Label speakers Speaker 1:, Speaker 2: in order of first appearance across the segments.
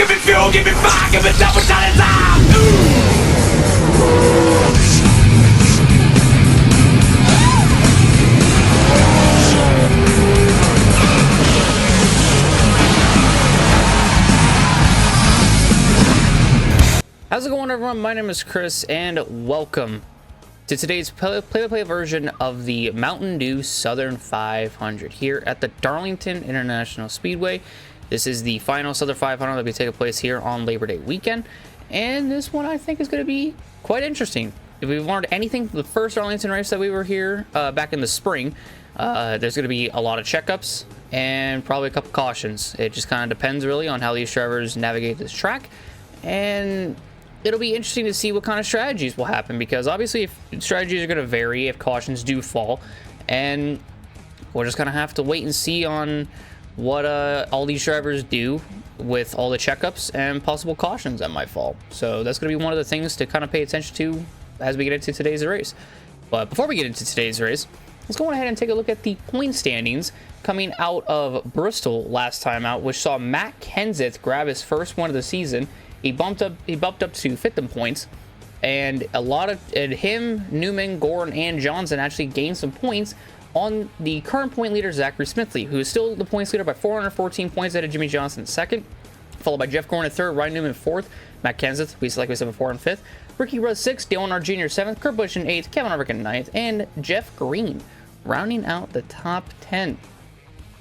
Speaker 1: Give me fuel, give me fire, give me double shot and live.
Speaker 2: How's it going, everyone? My name is Chris, and welcome to today's play-by-play version of the Mountain Dew Southern 500 here at the Darlington International Speedway. This is the final Southern 500 that will be taking place here on Labor Day weekend, and this one I think is going to be quite interesting. If we've learned anything from the first Darlington race that we were here back in the spring, there's going to be a lot of checkups and probably a couple cautions. It just kind of depends really on how these drivers navigate this track, and it'll be interesting to see what kind of strategies will happen, because obviously if strategies are going to vary if cautions do fall, and we're just going to have to wait and see on what all these drivers do with all the checkups and possible cautions that might fall. So that's going to be one of the things to kind of pay attention to as we get into today's race. But before we get into today's race, let's go ahead and take a look at the point standings coming out of Bristol last time out, which saw Matt Kenseth grab his first win of the season. He bumped up to 5th points, and him, Newman, Gordon, and Johnson actually gained some points on the current point leader, Zachary Smithly, who is still the points leader by 414 points ahead of Jimmie Johnson in 2nd, followed by Jeff Gordon in 3rd, Ryan Newman in 4th, Matt Kenseth, like we said before, in 5th, Ricky Rudd 6th, Dale Earnhardt Jr. 7th, Kurt Busch in 8th, Kevin Harvick in 9th, and Jeff Green rounding out the top 10.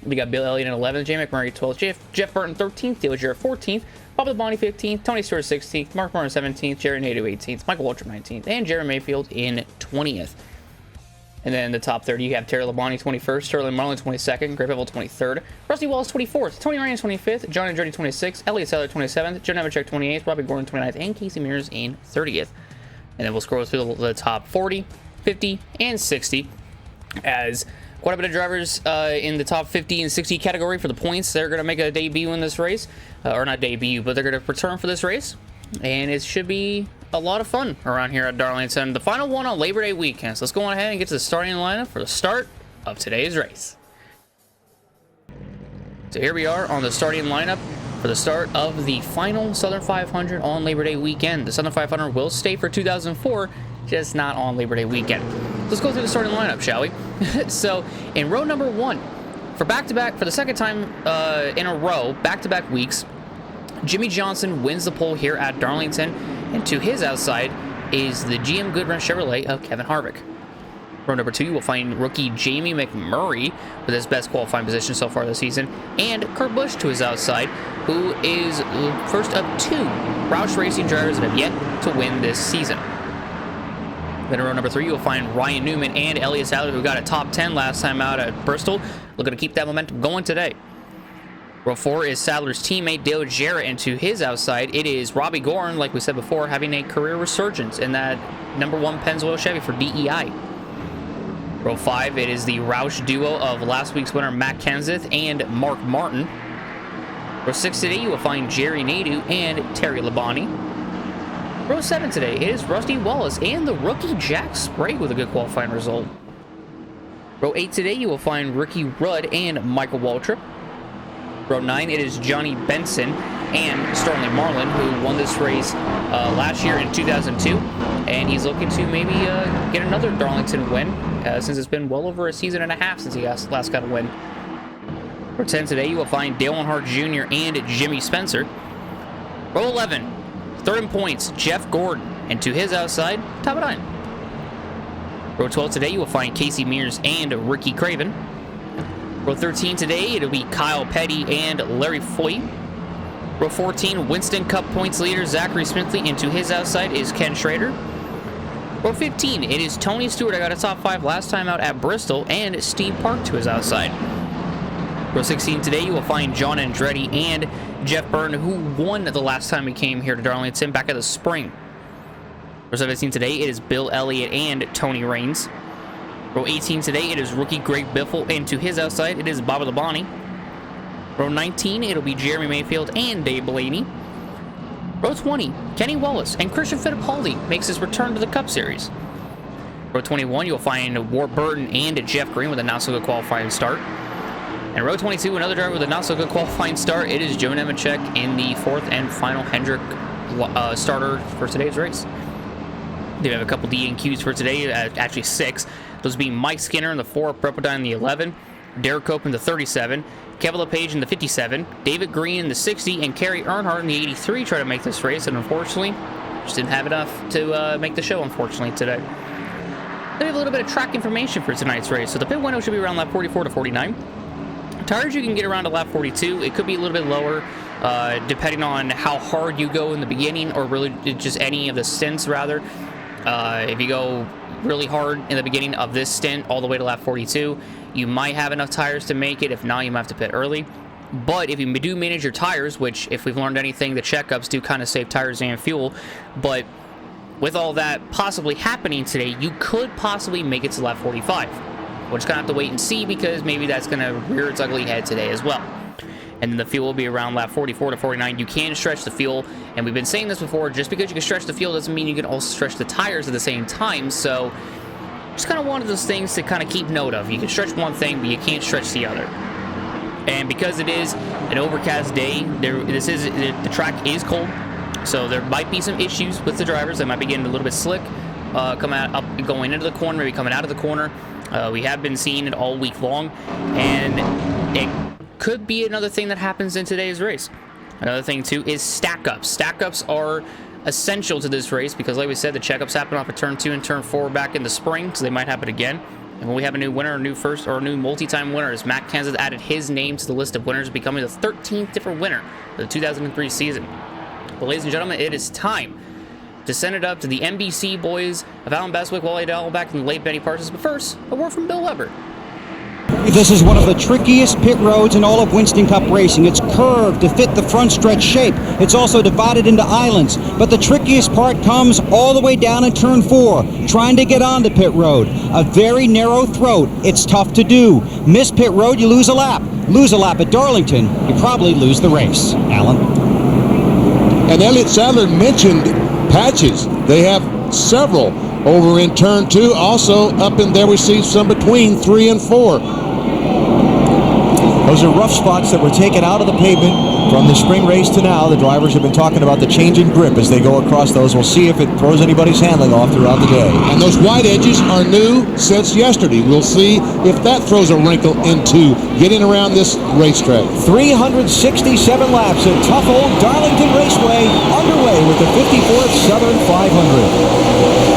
Speaker 2: We got Bill Elliott in 11th, Jay McMurray 12th, Jeff Burton 13th, Dale Jarrett 14th, Bob Labonte 15th, Tony Stewart 16th, Mark Martin 17th, Jerry Nadeau 18th, Michael Waltrip 19th, and Jerry Mayfield in 20th. And then in the top 30, you have Terry Labonte 21st, Sterling Marlin 22nd, Greg Bevel 23rd, Rusty Wallace 24th, Tony Ryan 25th, John Andretti 26th, Elliott Sadler 27th, Joe Nemechek 28th, Robbie Gordon 29th, and Casey Mears in 30th. And then we'll scroll through the top 40, 50, and 60 as quite a bit of drivers in the top 50 and 60 category for the points. They're going to make a debut in this race. Or not debut, but they're going to return for this race. And it should be a lot of fun around here at Darlington. The final one on Labor Day weekend. So let's go on ahead and get to the starting lineup for the start of today's race. So here we are on the starting lineup for the start of the final Southern 500 on Labor Day weekend. The Southern 500 will stay for 2004, just not on Labor Day weekend. Let's go through the starting lineup, shall we? So in row number 1, for the second time in a row, back-to-back weeks, Jimmie Johnson wins the pole here at Darlington, and to his outside is the GM Goodrich Chevrolet of Kevin Harvick. Row number 2, you will find rookie Jamie McMurray with his best qualifying position so far this season, and Kurt Busch to his outside, who is the first of 2 Roush Racing drivers that have yet to win this season. Then in row number 3, you'll find Ryan Newman and Elliott Sadler, who got a top 10 last time out at Bristol, looking to keep that momentum going today. Row 4 is Sadler's teammate Dale Jarrett, and to his outside, it is Robbie Gordon, like we said before, having a career resurgence in that number 1 Pennzoil Chevy for DEI. Row 5, it is the Roush duo of last week's winner Matt Kenseth and Mark Martin. Row 6 today, you will find Jerry Nadeau and Terry Labonte. Row 7 today, it is Rusty Wallace and the rookie Jack Sprague with a good qualifying result. Row 8 today, you will find Ricky Rudd and Michael Waltrip. Row 9, it is Johnny Benson and Sterling Marlin, who won this race last year in 2002, and he's looking to maybe get another Darlington win, since it's been well over a season and a half since he last got a win. Row 10 today, you will find Dale Earnhardt Jr. and Jimmy Spencer. Row 11, third in points, Jeff Gordon, and to his outside, top of 9. Row 12 today, you will find Casey Mears and Ricky Craven. Row 13 today, it'll be Kyle Petty and Larry Foy. Row 14, Winston Cup points leader Zachary Smithly, and to his outside is Ken Schrader. Row 15, it is Tony Stewart. I got a top 5 last time out at Bristol, and Steve Park to his outside. Row 16 today, you will find John Andretti and Jeff Burton, who won the last time he came here to Darlington back in the spring. Row 17 today, it is Bill Elliott and Tony Raines. Row 18 today, it is rookie Greg Biffle, and to his outside, it is Bob Labonte. Row 19, it'll be Jeremy Mayfield and Dave Blaney. Row 20, Kenny Wallace and Christian Fittipaldi makes his return to the Cup Series. Row 21, you'll find Ward Burton and Jeff Green with a not-so-good qualifying start. And row 22, another driver with a not-so-good qualifying start. It is Jimmie in the 4th and final Hendrick starter for today's race. They have a couple DNQs for today, actually 6. Those being Mike Skinner in the 4, Prepodine in the 11, Derek Cope in the 37, Kevin LePage in the 57, David Green in the 60, and Kerry Earnhardt in the 83 try to make this race, and unfortunately, just didn't have enough to make the show, unfortunately, today. Then we have a little bit of track information for tonight's race. So the pit window should be around lap 44 to 49. Tires you can get around to lap 42. It could be a little bit lower, depending on how hard you go in the beginning, or really just any of the stints, rather. If you go really hard in the beginning of this stint all the way to lap 42, you might have enough tires to make it. If not, you might have to pit early. But if you do manage your tires, which if we've learned anything, the checkups do kind of save tires and fuel. But with all that possibly happening today, you could possibly make it to lap 45. We're just going to have to wait and see, because maybe that's going to rear its ugly head today as well. And then the fuel will be around lap 44 to 49. You can stretch the fuel, and we've been saying this before, just because you can stretch the fuel doesn't mean you can also stretch the tires at the same time. So just kind of one of those things to kind of keep note of. You can stretch one thing, but you can't stretch the other. And because it is an overcast day, the track is cold, so there might be some issues with the drivers. They might be getting a little bit slick, going into the corner, maybe coming out of the corner. We have been seeing it all week long, and it could be another thing that happens in today's race. Another thing too is stack-ups. Stack-ups are essential to this race because, like we said, the checkups happen off of turn 2 and turn 4 back in the spring, so they might happen again. And when we have a new winner, a new multi-time winner, as Matt Kenseth added his name to the list of winners, becoming the 13th different winner of the 2003 season. But ladies and gentlemen, it is time to send it up to the NBC boys of Alan Bestwick, Wally Dahlback, and the late Benny Parsons. But first, a word from Bill Weber.
Speaker 3: This is one of the trickiest pit roads in all of Winston Cup racing. It's curved to fit the front stretch shape. It's also divided into islands. But the trickiest part comes all the way down in turn 4, trying to get onto pit road. A very narrow throat. It's tough to do. Miss pit road, you lose a lap. Lose a lap at Darlington, you probably lose the race. Alan?
Speaker 4: And Elliott Sadler mentioned patches. They have several over in turn 2. Also up in there we see some between 3 and 4.
Speaker 5: Those are rough spots that were taken out of the pavement from the spring race to now. The drivers have been talking about the change in grip as they go across those. We'll see if it throws anybody's handling off throughout the day.
Speaker 4: And those wide edges are new since yesterday. We'll see if that throws a wrinkle into getting around this racetrack.
Speaker 5: 367 laps at tough old Darlington Raceway underway with the 54th Southern 500.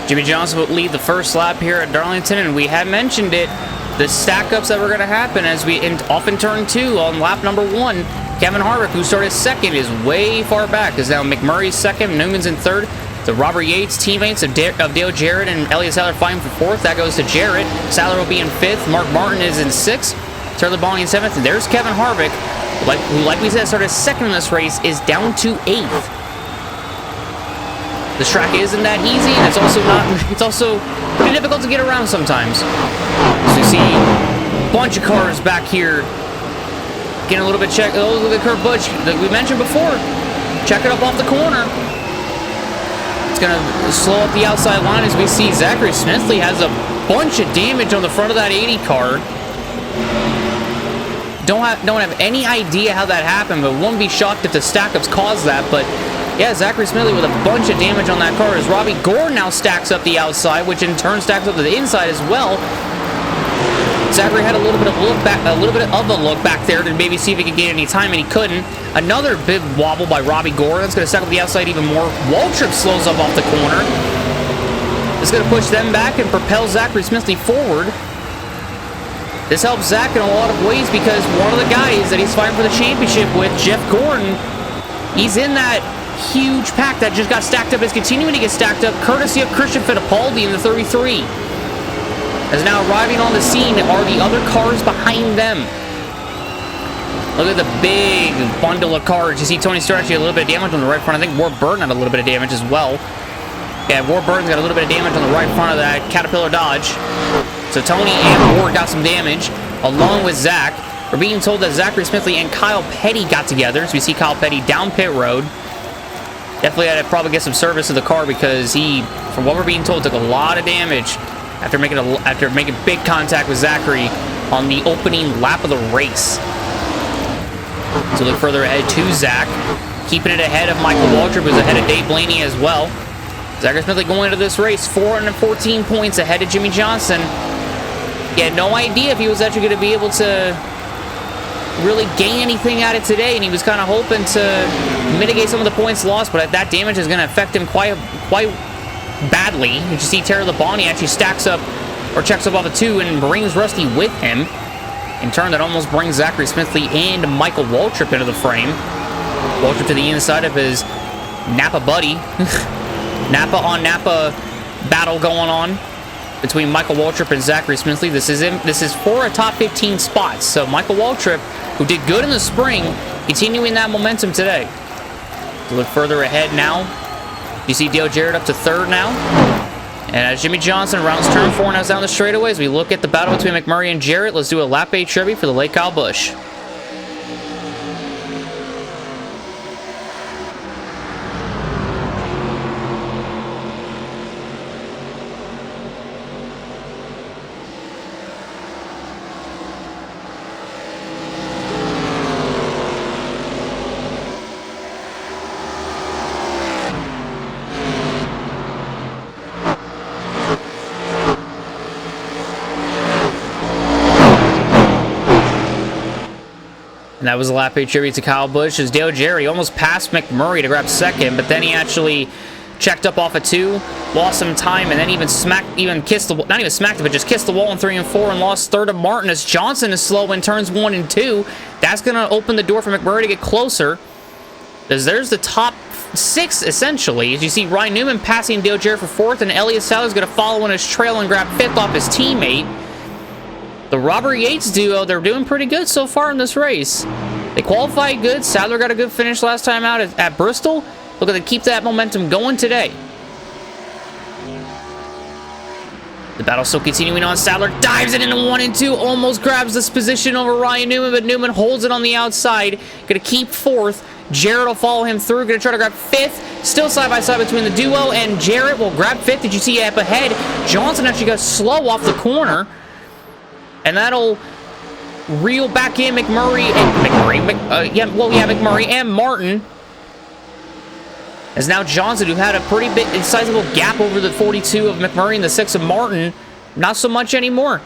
Speaker 2: Jimmie Johnson will lead the first lap here at Darlington, and we had mentioned it, the stack-ups that were going to happen as we off in turn 2 on lap number 1. Kevin Harvick, who started second, is way far back, as now McMurray's second, Newman's in third. The Robert Yates teammates of Dale Jarrett and Elliott Sadler fighting for 4th. That goes to Jarrett. Sadler will be in 5th. Mark Martin is in 6th. Turley Bonnie in 7th. And there's Kevin Harvick, who, like we said, started second in this race, is down to 8th. This track isn't that easy, and it's also pretty difficult to get around sometimes. So you see a bunch of cars back here getting a little bit checked. Oh, look at Kurt Busch, like we mentioned before. Check it up off the corner. It's gonna slow up the outside line as we see Zachary Smithly has a bunch of damage on the front of that 80 car. Don't have any idea how that happened, but won't be shocked if the stack-ups caused that. But yeah, Zachary Smithly with a bunch of damage on that car as Robbie Gore now stacks up the outside, which in turn stacks up to the inside as well. Zachary had a little bit of a look back there to maybe see if he could gain any time, and he couldn't. Another big wobble by Robbie Gore. That's going to stack up the outside even more. Waltrip slows up off the corner. It's going to push them back and propel Zachary Smithly forward. This helps Zach in a lot of ways because one of the guys that he's fighting for the championship with, Jeff Gordon, he's in that huge pack that just got stacked up, is continuing to get stacked up courtesy of Christian Fittipaldi in the 33. As now arriving on the scene are the other cars behind them. Look at the big bundle of cars. You see Tony Stewart actually a little bit of damage on the right front. I think Warburton had a little bit of damage as well. Yeah, Warburton's got a little bit of damage on the right front of that Caterpillar Dodge. So Tony and Ward got some damage, along with Zach. We're being told that Zachary Smithly and Kyle Petty got together. So we see Kyle Petty down pit road. Definitely had to probably get some service to the car because he, from what we're being told, took a lot of damage after making big contact with Zachary on the opening lap of the race. So look further ahead to Zach, keeping it ahead of Michael Waltrip, who's ahead of Dave Blaney as well. Zachary Smithly going into this race 414 points ahead of Jimmie Johnson. He had no idea if he was actually going to be able to really gain anything out of today, and he was kind of hoping to mitigate some of the points lost, but that damage is going to affect him quite badly. You see Terry Labonte actually stacks up or checks up off a 2 and brings Rusty with him. In turn, that almost brings Zachary Smithly and Michael Waltrip into the frame. Waltrip to the inside of his Napa buddy. Napa on Napa battle going on between Michael Waltrip and Zachary Smithly. This is for a top 15 spot. So Michael Waltrip, who did good in the spring, continuing that momentum today. To look further ahead now, you see Dale Jarrett up to 3rd now. And as Jimmie Johnson rounds turn 4 now down the straightaway, as we look at the battle between McMurray and Jarrett, let's do a lap 8 tribute for the late Kyle Busch. And that was a lap 8 tribute to Kyle Busch as Dale Jarrett almost passed McMurray to grab 2nd, but then he actually checked up off a 2, lost some time, and then kissed the wall in 3 and 4 and lost 3rd to Martin as Johnson is slow in turns 1 and 2. That's going to open the door for McMurray to get closer, as there's the top 6 essentially. As you see Ryan Newman passing Dale Jarrett for 4th, and Elliott Sadler's going to follow in his trail and grab 5th off his teammate. The Robert Yates duo, they're doing pretty good so far in this race. They qualified good. Sadler got a good finish last time out at Bristol. Look at them keep that momentum going today. The battle still continuing on. Sadler dives it into 1 and 2. Almost grabs this position over Ryan Newman, but Newman holds it on the outside. Going to keep 4th. Jarrett will follow him through. Going to try to grab 5th. Still side by side between the duo, and Jarrett will grab 5th. Did you see up ahead? Johnson actually got slow off the corner. And that'll reel back in McMurray and Martin. As now Johnson, who had a pretty big, sizable gap over the 42 of McMurray and the 6 of Martin, not so much anymore.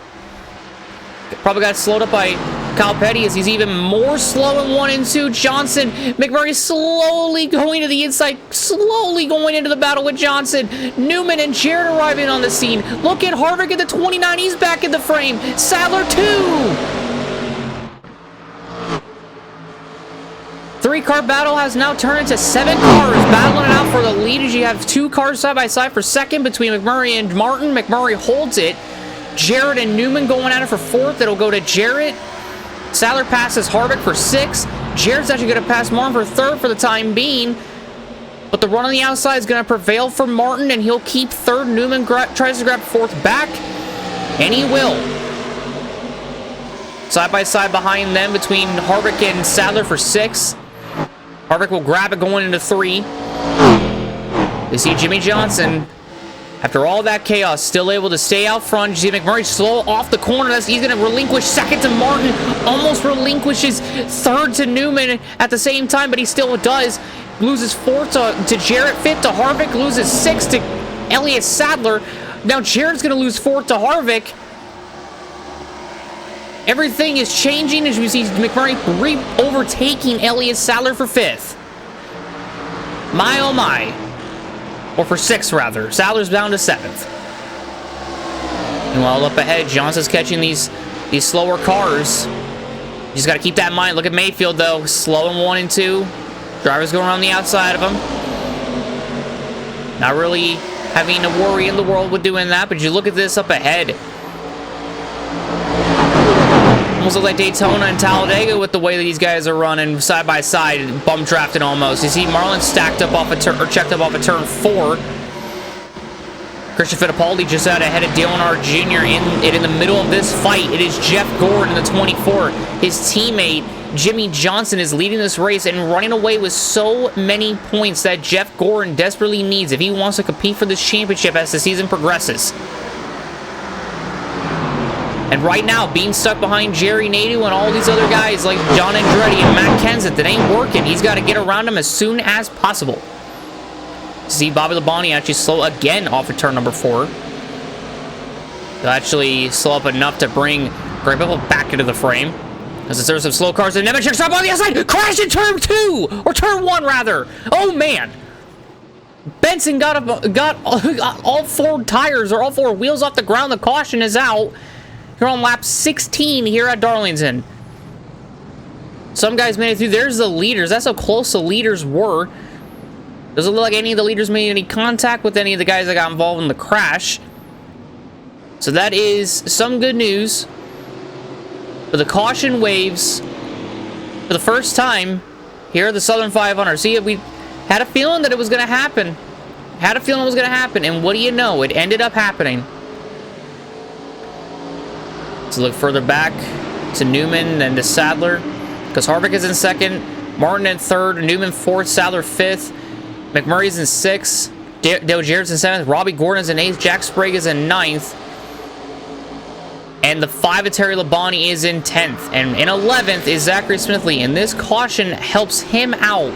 Speaker 2: Probably got slowed up by Kyle Petty as he's even more slow in 1 and 2. Johnson, McMurray slowly going to the inside, slowly going into the battle with Johnson. Newman and Jarrett arriving on the scene. Look at Harvick at the 29. He's back in the frame. Sadler 2. 3-car battle has now turned into 7 cars battling it out for the lead as you have 2 cars side by side for 2nd between McMurray and Martin. McMurray holds it. Jarrett and Newman going at it for 4th. It'll go to Jarrett. Sadler passes Harvick for 6th. Jarrett's actually going to pass Martin for 3rd for the time being. But the run on the outside is going to prevail for Martin, and he'll keep 3rd. Newman tries to grab 4th back, and he will. Side by side behind them between Harvick and Sadler for 6th. Harvick will grab it going into 3. You see Jimmie Johnson, after all that chaos, still able to stay out front. You see McMurray slow off the corner. He's going to relinquish 2nd to Martin. Almost relinquishes 3rd to Newman at the same time, but he still does. Loses 4th to Jarrett, 5th to Harvick. Loses 6th to Elliott Sadler. Now Jarrett's going to lose 4th to Harvick. Everything is changing as we see McMurray overtaking Elliott Sadler for 5th. My oh my. Or for 6th, rather. Sadler's down to 7th. Meanwhile, up ahead, Johnson's catching these slower cars. You just got to keep that in mind. Look at Mayfield, though. Slow in 1 and 2. Drivers going around the outside of him. Not really having a worry in the world with doing that, but you look at this up ahead. Almost look like Daytona and Talladega with the way that these guys are running side by side, bump drafted almost. You see Marlin stacked up off a turn, or checked up off a turn 4. Christian Fittipaldi just out ahead of Dale Earnhardt Jr. in the middle of this fight. It is Jeff Gordon in the 24. His teammate, Jimmie Johnson, is leading this race and running away with so many points that Jeff Gordon desperately needs if he wants to compete for this championship as the season progresses. And right now, being stuck behind Jerry Nadeau and all these other guys like John Andretti and Matt Kenseth, that ain't working. He's got to get around him as soon as possible. See Bobby Labonte actually slow again off of turn number 4. He'll actually slow up enough to bring Greg Biffle back into the frame. As there's some slow cars, and Nemechek's up on the outside, crash in turn 2, or turn 1 rather. Oh man, Benson got all 4 tires or all 4 wheels off the ground. The caution is out. You're on lap 16 here at Darlington. Some guys made it through. There's the leaders. That's how close the leaders were. Doesn't look like any of the leaders made any contact with any of the guys that got involved in the crash. So that is some good news. But the caution waves for the first time here at the Southern 500. See, we had a feeling that it was going to happen. And what do you know? It ended up happening. So look further back to Newman and to Sadler. Because Harvick is in 2nd. Martin in 3rd. Newman 4th. Sadler 5th. McMurray's in 6th. Dale Jarrett's in 7th. Robbie Gordon's in 8th. Jack Sprague is in 9th. And the 5 of Terry Labonte is in 10th. And in 11th is Zachary Smithly. And this caution helps him out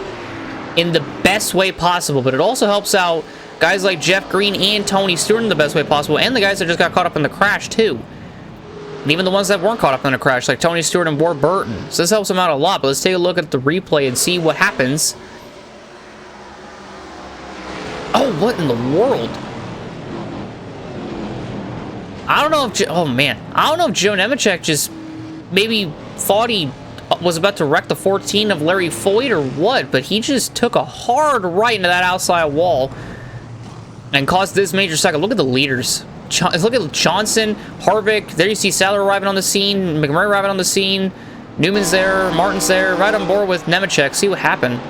Speaker 2: in the best way possible. But it also helps out guys like Jeff Green and Tony Stewart in the best way possible. And the guys that just got caught up in the crash, too. And even the ones that weren't caught up in the crash, like Tony Stewart and Ward Burton. So this helps them out a lot. But let's take a look at the replay and see what happens. Oh, what in the world? I don't know if... I don't know if Joe Nemechek just maybe thought he was about to wreck the 14 of Larry Foyt or what, but he just took a hard right into that outside wall and caused this major cycle. Look at the leaders. Look at Johnson, Harvick. There you see Sadler arriving on the scene, McMurray arriving on the scene. Newman's there, Martin's there, right on board with Nemechek. See what happened.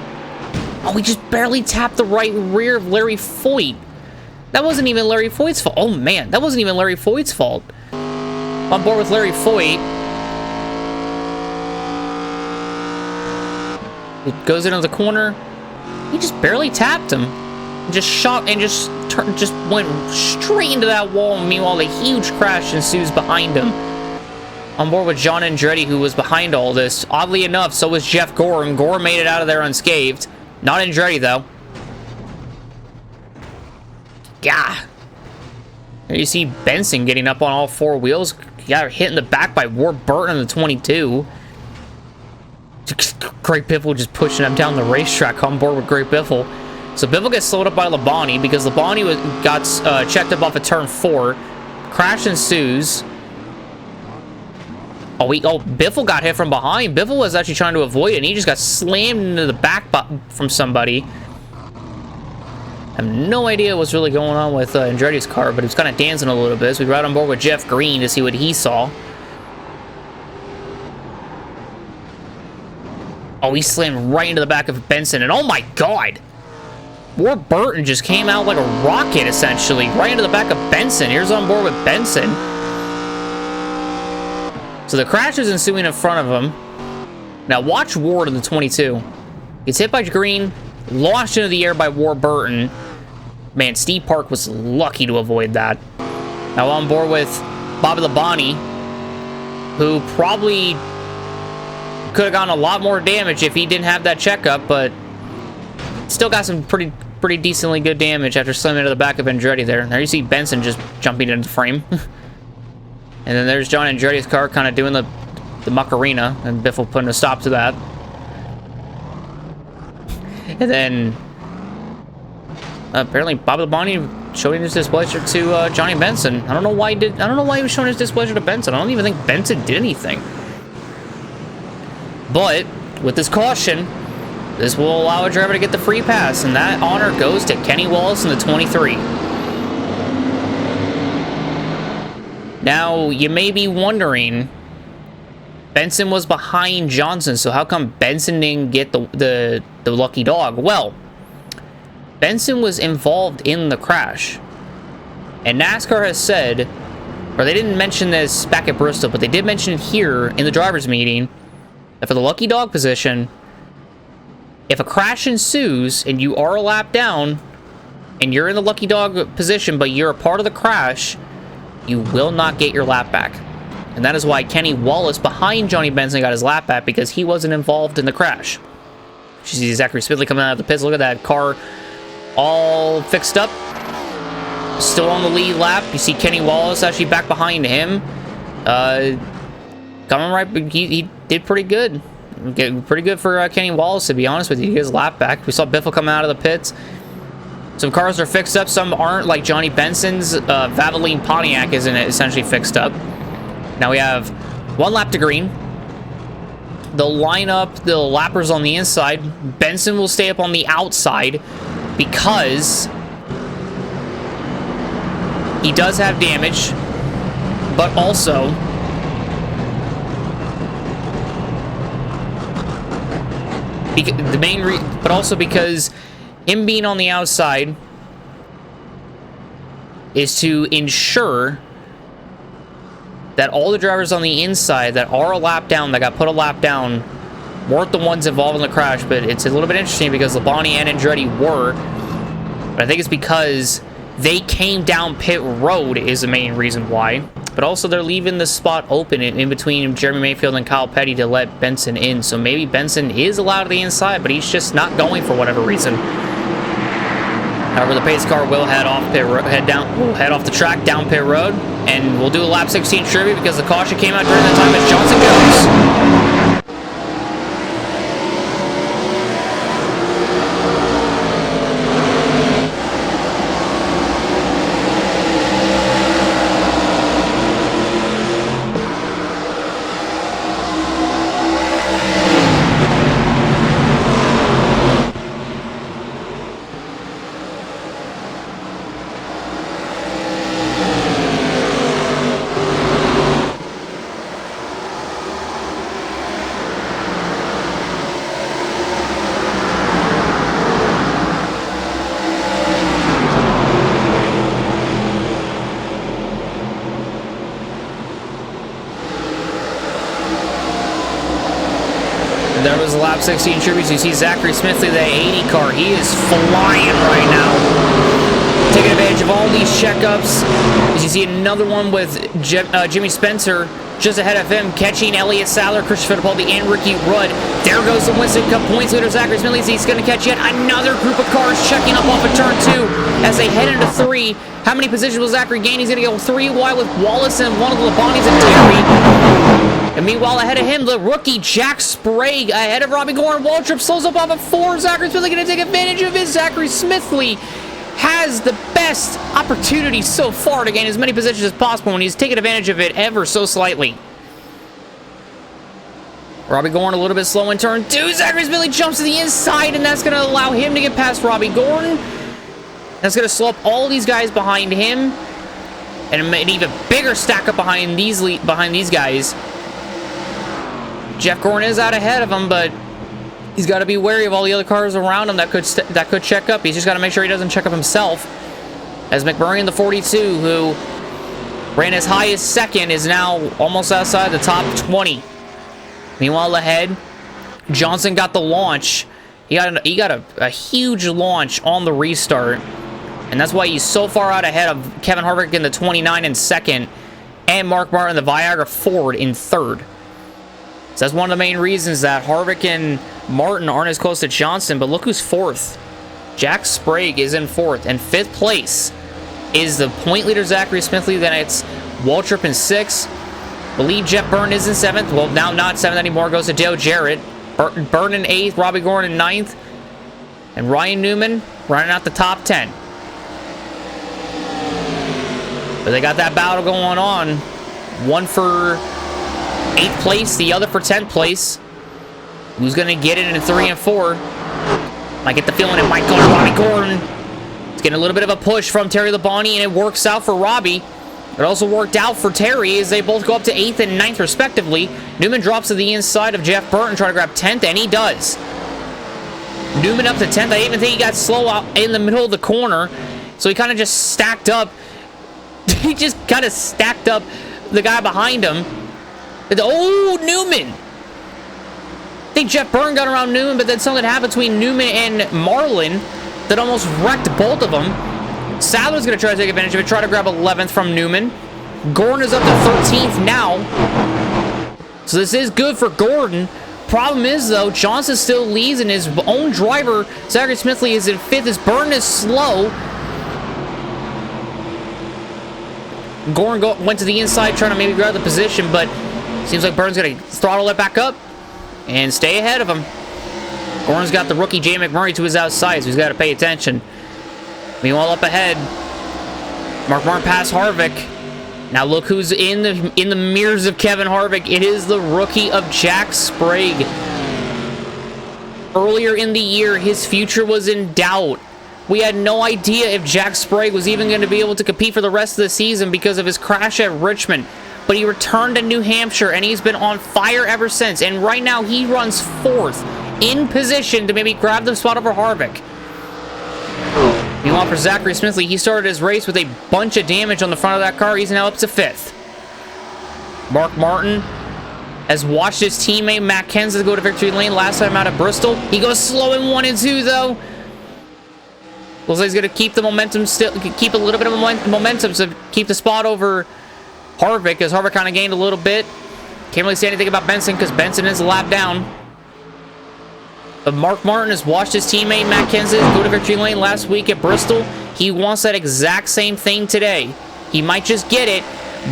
Speaker 2: Oh, he just barely tapped the right rear of Larry Foyt. That wasn't even Larry Foyt's fault. Oh, man. That wasn't even Larry Foyt's fault. On board with Larry Foyt. It goes into the corner. He just barely tapped him. Just shot and just went straight into that wall. Meanwhile, a huge crash ensues behind him. On board with John Andretti, who was behind all this. Oddly enough, so was Jeff Gore. Gore made it out of there unscathed. Not Andretti, though. Yeah. There you see Benson getting up on all 4 wheels. He got hit in the back by Ward Burton in the 22. Greg Biffle just pushing him down the racetrack on board with Greg Biffle. So Biffle gets slowed up by Labonte because Labonte got checked up off of turn 4. Crash ensues. Oh, Biffle got hit from behind. Biffle was actually trying to avoid it, and he just got slammed into the back from somebody. I have no idea what's really going on with Andretti's car, but it's kind of dancing a little bit. So we ride on board with Jeff Green to see what he saw. Oh, he slammed right into the back of Benson, and oh my god! Ward Burton just came out like a rocket, essentially, right into the back of Benson. Here's on board with Benson. So the crash is ensuing in front of him. Now watch Ward in the 22. Gets hit by Green, launched into the air by Ward Burton. Man, Steve Park was lucky to avoid that. Now on board with Bobby Labonte, who probably could have gotten a lot more damage if he didn't have that checkup, but still got some pretty decently good damage after slamming into the back of Andretti there. There you see Benson just jumping into the frame. And then there's John Andretti's car kind of doing the Macarena, and Biffle putting a stop to that. And then apparently Bobby Labonte showing his displeasure to Johnny Benson. I don't know why he was showing his displeasure to Benson. I don't even think Benson did anything. But with this caution, this will allow a driver to get the free pass, and that honor goes to Kenny Wallace in the 23. Now, you may be wondering, Benson was behind Johnson, so how come Benson didn't get the lucky dog? Well, Benson was involved in the crash. And NASCAR has said, or they didn't mention this back at Bristol, but they did mention it here in the driver's meeting, that for the lucky dog position, if a crash ensues and you are a lap down and you're in the lucky dog position, but you're a part of the crash, you will not get your lap back. And that is why Kenny Wallace behind Johnny Benson got his lap back, because he wasn't involved in the crash. You see Zachary Smithly coming out of the pits. Look at that car all fixed up. Still on the lead lap. You see Kenny Wallace actually back behind him. Coming right, he did pretty good. Pretty good for Kenny Wallace, to be honest with you. He gets his lap back. We saw Biffle come out of the pits. Some cars are fixed up, some aren't, like Johnny Benson's Valvoline Pontiac isn't essentially fixed up. Now we have 1 lap to green. They'll line up the lappers on the inside. Benson will stay up on the outside because he does have damage, but also because him being on the outside is to ensure that all the drivers on the inside that are a lap down, that got put a lap down, weren't the ones involved in the crash. But it's a little bit interesting because Labonte and Andretti were. But I think it's because they came down pit road is the main reason why. But also they're leaving the spot open in between Jeremy Mayfield and Kyle Petty to let Benson in. So maybe Benson is allowed to the inside, but he's just not going for whatever reason. However, the pace car will head off the track down pit road, and we'll do a lap 16 trivia because the caution came out during that time as Johnson goes. There was a lap 16 tributes. You see Zachary Smithly, the 80 car. He is flying right now. Taking advantage of all these checkups. As you see another one with Jimmy Spencer just ahead of him, catching Elliott Sadler, Christopher Fittipaldi, and Ricky Rudd. There goes the Winston Cup points leader, Zachary Smithly. He's going to catch yet another group of cars checking up off of turn 2 as they head into 3. How many positions will Zachary gain? He's going to go 3 wide with Wallace and one of the Labontes and Terry. And meanwhile, ahead of him, the rookie Jack Sprague ahead of Robbie Gordon. Waltrip slows up off of 4. Zachary Smithly going to take advantage of it. Zachary Smithly has the best opportunity so far to gain as many positions as possible, and he's taken advantage of it ever so slightly. Robbie Gordon a little bit slow in turn 2. Zachary Smithly jumps to the inside, and that's going to allow him to get past Robbie Gordon. That's going to slow up all these guys behind him, and an even bigger stack up behind these guys. Jeff Gordon is out ahead of him, but he's got to be wary of all the other cars around him that could check up. He's just got to make sure he doesn't check up himself. As McMurray, the 42, who ran as high as second, is now almost outside the top 20. Meanwhile, ahead, Johnson got the launch. He got a huge launch on the restart, and that's why he's so far out ahead of Kevin Harvick in the 29 in second, and Mark Martin, the Viagra Ford, in third. So that's one of the main reasons that Harvick and Martin aren't as close to Johnson. But look who's fourth. Jack Sprague is in fourth. And fifth place is the point leader, Zachary Smithly. Then it's Waltrip in 6th. Believe Jeff Byrne is in 7th. Well, now not 7th anymore. Goes to Dale Jarrett. Byrne in 8th. Robbie Gordon in 9th. And Ryan Newman running out the top 10. But they got that battle going on. One for 8th place, the other for 10th place. Who's going to get it in 3 and 4? I get the feeling it might go to Robbie Gordon. It's getting a little bit of a push from Terry Labonte, and it works out for Robbie. It also worked out for Terry as they both go up to 8th and 9th respectively. Newman drops to the inside of Jeff Burton, trying to grab 10th, and he does. Newman up to 10th. I didn't even think he got slow out in the middle of the corner. So he kind of just stacked up. He just kind of stacked up the guy behind him. Oh, Newman! I think Jeff Burton got around Newman, but then something happened between Newman and Marlin that almost wrecked both of them. Sadler's going to try to take advantage of it, try to grab 11th from Newman. Gordon is up to 13th now. So this is good for Gordon. Problem is, though, Johnson still leads, and his own driver, Zachary Smithly, is in 5th. His Burton is slow. Gordon went to the inside, trying to maybe grab the position, but seems like Burton's going to throttle it back up and stay ahead of him. Gordon's got the rookie Jay McMurray to his outside, so he's got to pay attention. Meanwhile, up ahead, Mark Martin past Harvick. Now look who's in the mirrors of Kevin Harvick. It is the rookie of Jack Sprague. Earlier in the year, his future was in doubt. We had no idea if Jack Sprague was even going to be able to compete for the rest of the season because of his crash at Richmond. But he returned to New Hampshire, and he's been on fire ever since. And right now, he runs 4th in position to maybe grab the spot over Harvick. Meanwhile, for Zachary Smithly, he started his race with a bunch of damage on the front of that car. He's now up to 5th. Mark Martin has watched his teammate Matt Kenseth go to victory lane last time out at Bristol. He goes slow in 1 and 2, though. Looks like he's going to keep the momentum still, keep a little bit of momentum to keep the spot over Harvick, because Harvick kind of gained a little bit. Can't really say anything about Benson because Benson is a lap down. But Mark Martin has watched his teammate Matt Kenseth go to victory lane last week at Bristol. He wants that exact same thing today. He might just get it,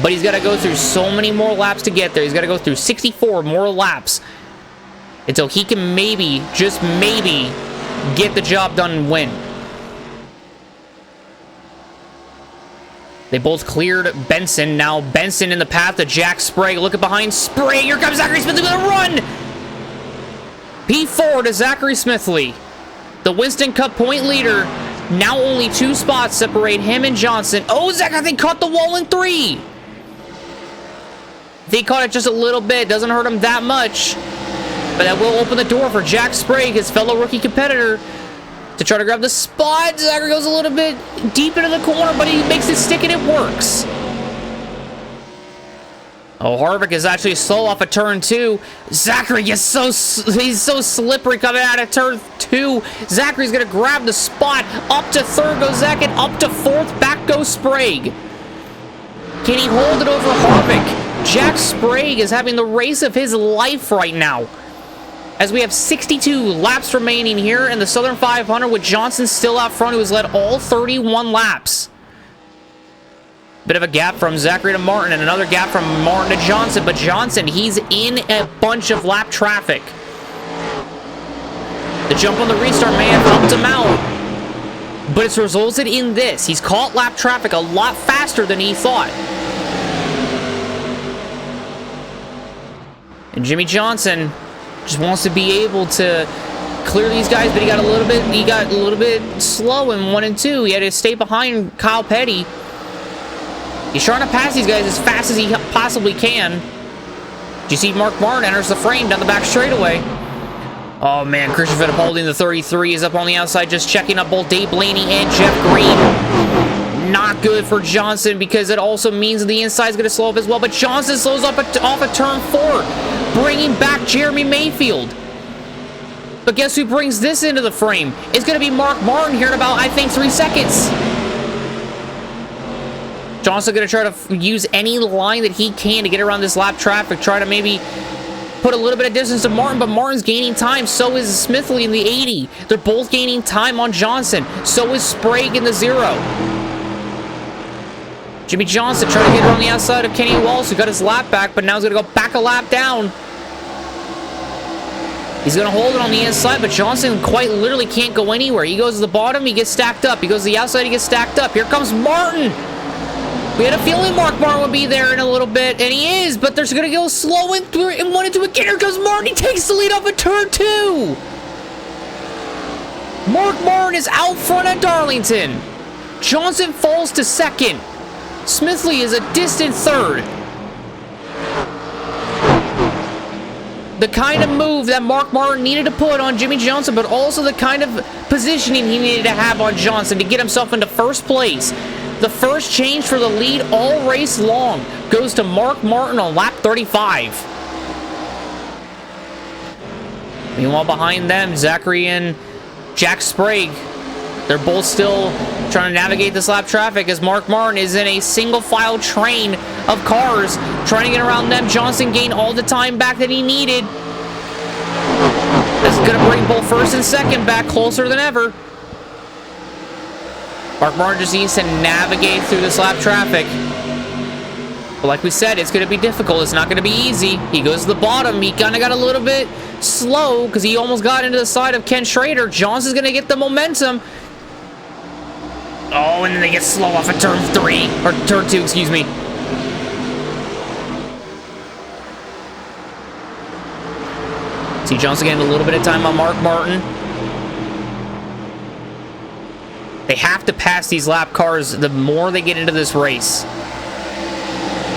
Speaker 2: but he's got to go through so many more laps to get there. He's got to go through 64 more laps until he can maybe, just maybe, get the job done and win. They both cleared Benson. Now Benson in the path to Jack Sprague. Looking behind Sprague. Here comes Zachary Smithly with a run. P4 to Zachary Smithly. The Winston Cup point leader. Now only 2 spots separate him and Johnson. Oh, Zach, I think, caught the wall in 3. If he caught it just a little bit, doesn't hurt him that much. But that will open the door for Jack Sprague, his fellow rookie competitor, to try to grab the spot. Zachary goes a little bit deep into the corner, but he makes it stick and it works. Oh, Harvick is actually slow off of turn 2. Zachary he's so slippery coming out of turn 2. Zachary's going to grab the spot. Up to 3rd goes Zach, and up to 4th, back goes Sprague. Can he hold it over Harvick? Jack Sprague is having the race of his life right now, as we have 62 laps remaining here in the Southern 500 with Johnson still out front, who has led all 31 laps. Bit of a gap from Zachary to Martin, and another gap from Martin to Johnson, but Johnson, he's in a bunch of lap traffic. The jump on the restart may have helped him out, but it's resulted in this. He's caught lap traffic a lot faster than he thought. And Jimmie Johnson just wants to be able to clear these guys, but he got a little bit slow in 1 and 2. He had to stay behind Kyle Petty. He's trying to pass these guys as fast as he possibly can. You see Mark Martin enters the frame down the back straightaway. Oh man, Christian Fittipaldi in the 33 is up on the outside, just checking up both Dave Blaney and Jeff Green. Not good for Johnson, because it also means the inside is going to slow up as well. But Johnson slows up off of turn 4, bringing back Jeremy Mayfield. But guess who brings this into the frame? It's going to be Mark Martin here in about, I think, 3 seconds. Johnson going to try to use any line that he can to get around this lap traffic, try to maybe put a little bit of distance to Martin, but Martin's gaining time. So is Smithly in the 80. They're both gaining time on Johnson. So is Sprague in the 0. Jimmie Johnson trying to get around the outside of Kenny Walsh, who got his lap back, but now he's going to go back a lap down. He's going to hold it on the inside, but Johnson quite literally can't go anywhere. He goes to the bottom, he gets stacked up. He goes to the outside, he gets stacked up. Here comes Martin. We had a feeling Mark Martin would be there in a little bit, and he is, but they're going to go slow in 1 and 2 again. Here comes Martin. He takes the lead off of turn 2. Mark Martin is out front at Darlington. Johnson falls to 2nd. Smithly is a distant third. The kind of move that Mark Martin needed to put on Jimmie Johnson, but also the kind of positioning he needed to have on Johnson to get himself into first place. The first change for the lead all race long goes to Mark Martin on lap 35. Meanwhile, behind them, Zachary and Jack Sprague, they're both still trying to navigate this lap traffic as Mark Martin is in a single file train of cars trying to get around them. Johnson gained all the time back that he needed. This is going to bring both first and second back closer than ever. Mark Martin just needs to navigate through this lap traffic. But like we said, it's going to be difficult. It's not going to be easy. He goes to the bottom. He kind of got a little bit slow because he almost got into the side of Ken Schrader. Johnson's going to get the momentum. Oh, and then they get slow off of turn 3. Or turn 2, excuse me. See Johnson getting a little bit of time on Mark Martin. They have to pass these lap cars the more they get into this race.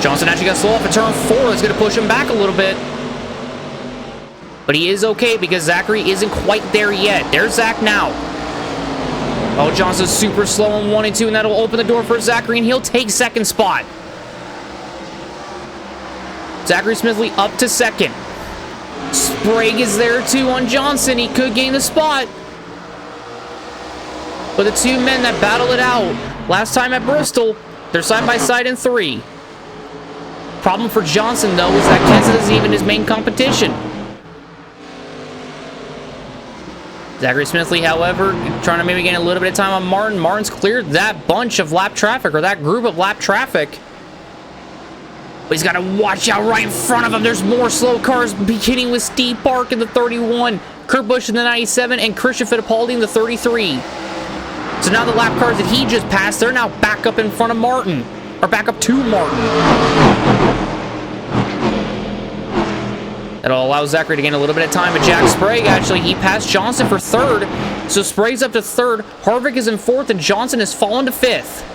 Speaker 2: Johnson actually got slow off of turn 4. That's going to push him back a little bit. But he is okay because Zachary isn't quite there yet. There's Zach now. Oh, Johnson's super slow on 1 and 2, and that'll open the door for Zachary, and he'll take second spot. Zachary Smithly up to second. Sprague is there too on Johnson. He could gain the spot. But the two men that battled it out last time at Bristol, they're side by side in 3. Problem for Johnson, though, is that Kenseth isn't even his main competition. Zachary Smithly, however, trying to maybe gain a little bit of time on Martin. Martin's cleared that bunch of lap traffic, or that group of lap traffic. But he's got to watch out right in front of him. There's more slow cars, beginning with Steve Park in the 31, Kurt Busch in the 97, and Christian Fittipaldi in the 33. So now the lap cars that he just passed, they're now back up in front of Martin, or back up to Martin. That'll allow Zachary to gain a little bit of time. But Jack Sprague, actually, he passed Johnson for 3rd. So Sprague's up to 3rd. Harvick is in 4th, and Johnson has fallen to 5th.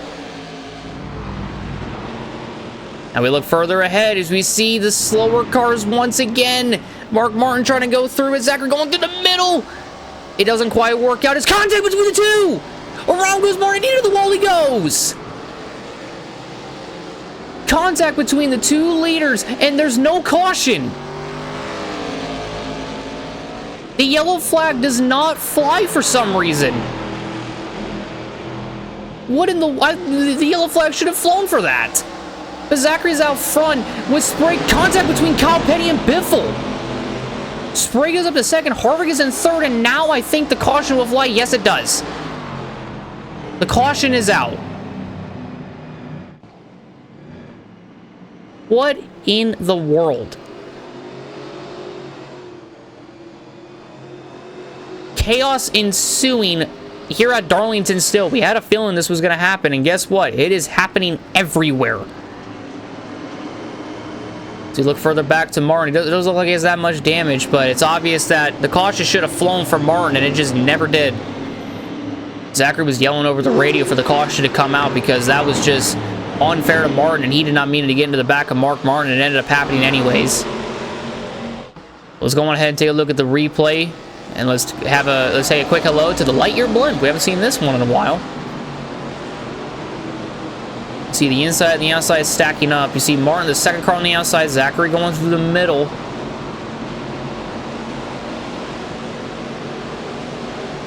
Speaker 2: Now we look further ahead as we see the slower cars once again. Mark Martin trying to go through it. Zachary going through the middle. It doesn't quite work out. It's contact between the two. Around goes Martin. Into the wall he goes. Contact between the two leaders, and there's no caution. The yellow flag does not fly for some reason. What in the yellow flag should have flown for that? But Zachary's out front with Sprague. Contact between Kyle Petty and Biffle. Sprague is up to 2nd. Harvick is in 3rd, and now I think the caution will fly. Yes, it does. The caution is out. What in the world? Chaos ensuing here at Darlington still. We had a feeling this was going to happen, and guess what? It is happening everywhere. So you look further back to Martin. It doesn't look like he has that much damage, but it's obvious that the caution should have flown for Martin, and it just never did. Zachary was yelling over the radio for the caution to come out because that was just unfair to Martin, and he did not mean to get into the back of Mark Martin, and it ended up happening anyways. Let's go on ahead and take a look at the replay. And let's say a quick hello to the Lightyear Blend. We haven't seen this one in a while. See the inside and the outside stacking up. You see Martin, the 2nd car on the outside. Zachary going through the middle.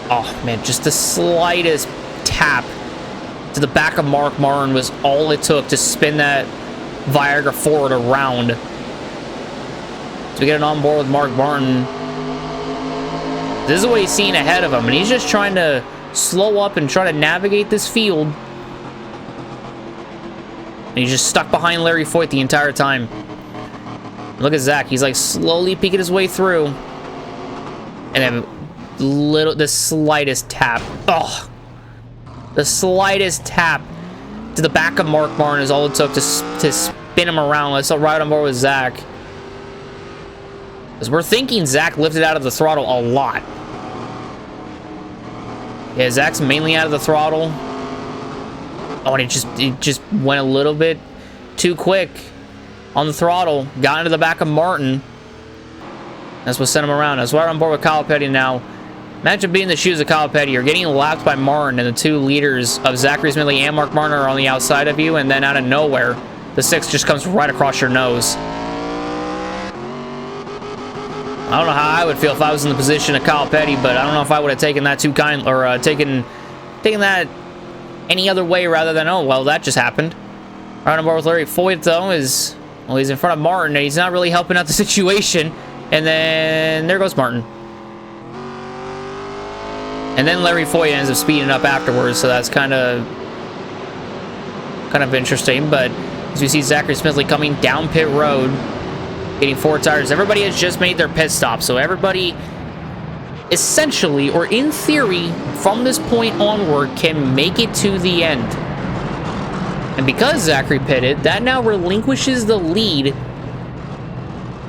Speaker 2: Oh, man, just the slightest tap to the back of Mark Martin was all it took to spin that Viagra forward around. So we get it on board with Mark Martin. This is what he's seeing ahead of him, and he's just trying to slow up and try to navigate this field. And he's just stuck behind Larry Foyt the entire time. Look at Zach. He's like slowly peeking his way through. And then the slightest tap. Oh, the slightest tap to the back of Mark Martin is all it took to spin him around. Let's ride on board with Zach. Because we're thinking Zach lifted out of the throttle a lot. Yeah, Zach's mainly out of the throttle. Oh, and it just went a little bit too quick on the throttle. Got into the back of Martin. That's what sent him around. That's why I'm on board with Kyle Petty now. Imagine being in the shoes of Kyle Petty. You're getting lapped by Martin, and the two leaders of Zachary Smithly and Mark Martin are on the outside of you, and then out of nowhere, the 6 just comes right across your nose. I don't know how I would feel if I was in the position of Kyle Petty, but I don't know if I would have taken that too kind, or taken that any other way rather than, oh, well, that just happened. Right on board with Larry Foyt, though, he's in front of Martin, and he's not really helping out the situation. And then there goes Martin. And then Larry Foyt ends up speeding up afterwards, so that's kind of interesting. But as you see Zachary Smithly coming down pit road, getting 4 tires. Everybody has just made their pit stop, so everybody essentially, or in theory, from this point onward, can make it to the end. And because Zachary pitted, that now relinquishes the lead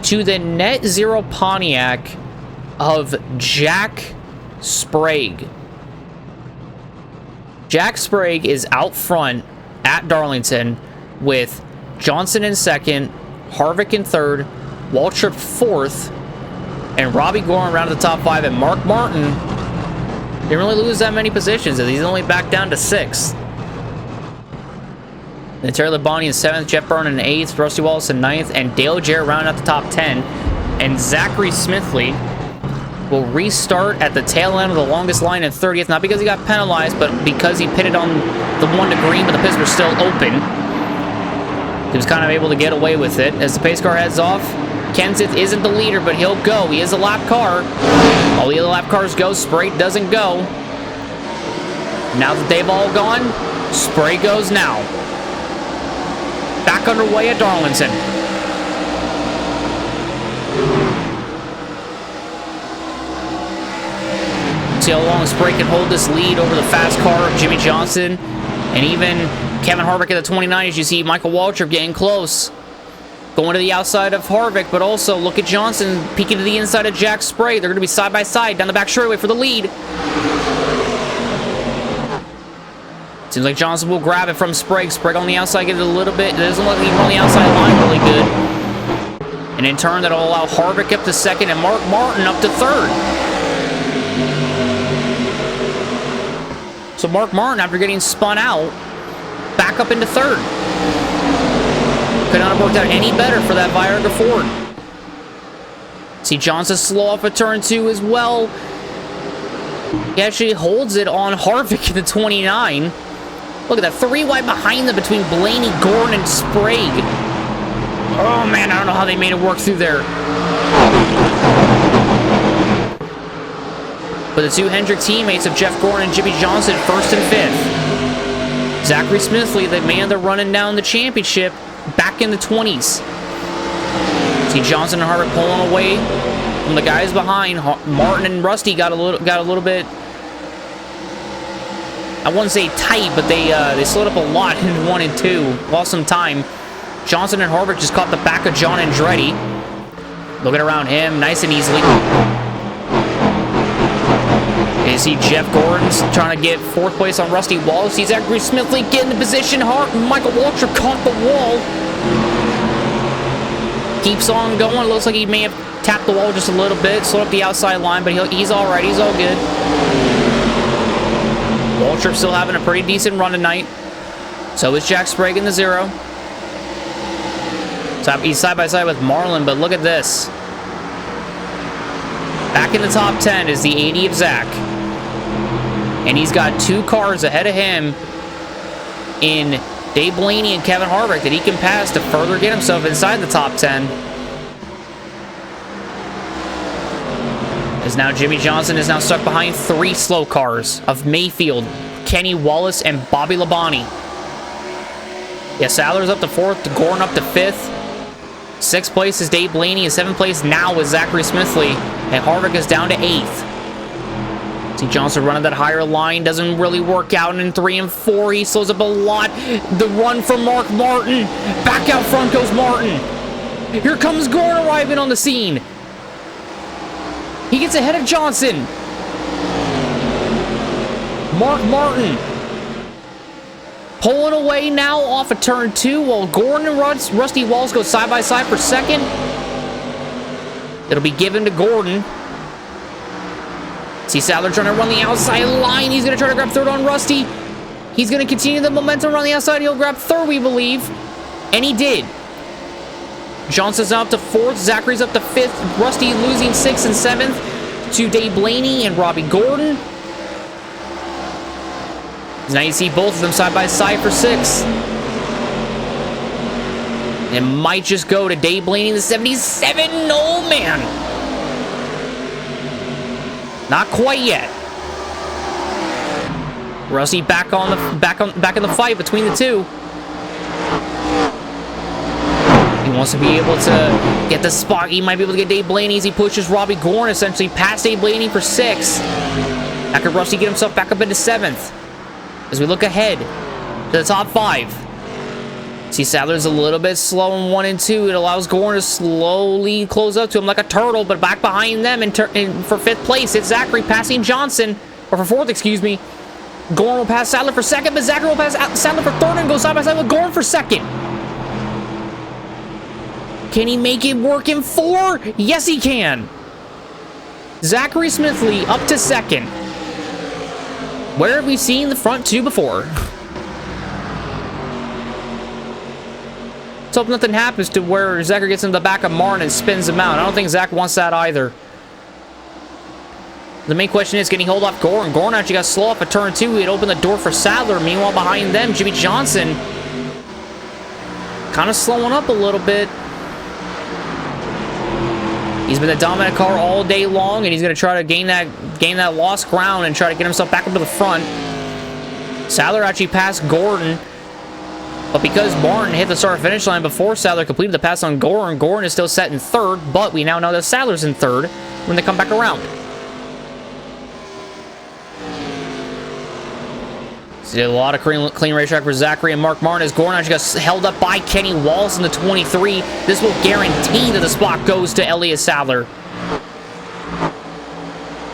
Speaker 2: to the net zero Pontiac of Jack Sprague. Jack Sprague is out front at Darlington with Johnson in second, Harvick in third, Waltrip fourth, and Robbie Gorin around the top 5, and Mark Martin didn't really lose that many positions, as he's only back down to 6th. And Terry Labonte in 7th, Jeff Byrne in 8th, Rusty Wallace in 9th, and Dale Jarrett rounding out the top 10. And Zachary Smithly will restart at the tail end of the longest line in 30th, not because he got penalized, but because he pitted on the 1 to green, but the pits were still open. He was kind of able to get away with it. As the pace car heads off, Kenseth isn't the leader, but he'll go. He is a lap car. All the other lap cars go. Sprague doesn't go. Now that they've all gone, Sprague goes now. Back underway at Darlington. See how long Sprague can hold this lead over the fast car of Jimmie Johnson and even Kevin Harvick at the 29, as you see Michael Waltrip getting close. Going to the outside of Harvick, but also look at Johnson peeking to the inside of Jack Sprague. They're going to be side by side down the back straightaway for the lead. Seems like Johnson will grab it from Sprague. Sprague on the outside, get it a little bit. It doesn't look like he can run the outside line really good. And in turn, that'll allow Harvick up to second and Mark Martin up to third. So Mark Martin, after getting spun out, back up into third. Could not have worked out any better for that Viagra Ford. See Johnson slow off at turn 2 as well. He actually holds it on Harvick at the 29. Look at that, 3 wide behind them between Blaney, Gordon, and Sprague. Oh man, I don't know how they made it work through there. But the 2 Hendrick teammates of Jeff Gordon and Jimmie Johnson, 1st and 5th. Zachary Smithly, the man they're running down the championship, back in the 20s. See Johnson and Harvick pulling away from the guys behind. Martin and Rusty got a little bit, I wouldn't say tight, but they slowed up a lot in 1 and 2. Lost some time. Johnson and Harvick just caught the back of John Andretti. Looking around him, nice and easily. You see Jeff Gordon's trying to get 4th place on Rusty Wallace. He's Zachary Smithly getting the position. Michael Waltrip caught the wall. Keeps on going. Looks like he may have tapped the wall just a little bit. Slowed up the outside line, but he's all right. He's all good. Waltrip still having a pretty decent run tonight. So is Jack Sprague in the 0. So he's side by side with Marlin, but look at this. Back in the top 10 is the 80 of Zach. And he's got 2 cars ahead of him in Dave Blaney and Kevin Harvick that he can pass to further get himself inside the top 10. As now Jimmie Johnson is now stuck behind 3 slow cars of Mayfield, Kenny Wallace, and Bobby Labonte. Yeah, Sadler's up to 4th, Gordon up to 5th. 6th place is Dave Blaney, and 7th place now is Zachary Smithly, and Harvick is down to 8th. See Johnson running that higher line, doesn't really work out, and in 3 and 4 he slows up a lot. The run from Mark Martin, back out front goes Martin. Here comes Gordon arriving on the scene. He gets ahead of Johnson. Mark Martin Pulling away now off of turn 2 while Gordon and Rusty Walls go side by side for second. It'll be given to Gordon. See Sadler trying to run the outside line. He's going to try to grab third on Rusty. He's going to continue the momentum around the outside. He'll grab third, we believe. And he did. Johnson's up to 4th. Zachary's up to 5th. Rusty losing 6th and 7th to Dave Blaney and Robbie Gordon. Now you see both of them side by side for 6th. It might just go to Dave Blaney in the 77. Oh, man. Not quite yet. Rusty back in the fight between the two. He wants to be able to get the spot. He might be able to get Dave Blaney as he pushes Robbie Gordon essentially past Dave Blaney for 6th. How could Rusty get himself back up into 7th? As we look ahead to the top 5. See Sadler's a little bit slow in 1 and 2. It allows Gordon to slowly close up to him like a turtle, but back behind them and for 5th place, it's Zachary passing Johnson, or for 4th, excuse me. Gordon will pass Sadler for 2nd, but Zachary will pass Sadler for 3rd and go side by side with Gordon for 2nd. Can he make it work in 4? Yes, he can. Zachary Smithly up to 2nd. Where have we seen the front 2 before? Let's hope nothing happens to where Zachary gets in the back of Martin and spins him out. I don't think Zach wants that either. The main question is, can he hold off Gordon? Gordon actually got slow off a turn 2. He'd open the door for Sadler. Meanwhile, behind them, Jimmie Johnson kind of slowing up a little bit. He's been the dominant car all day long, and he's going to try to gain that lost ground and try to get himself back up to the front. Sadler actually passed Gordon, but because Martin hit the start-finish line before Sadler completed the pass on Gordon, Gordon is still set in 3rd, but we now know that Sadler's in 3rd when they come back around. So a lot of clean racetrack for Zachary and Mark Martin as Gordon actually got held up by Kenny Wallace in the 23. This will guarantee that the spot goes to Elliott Sadler.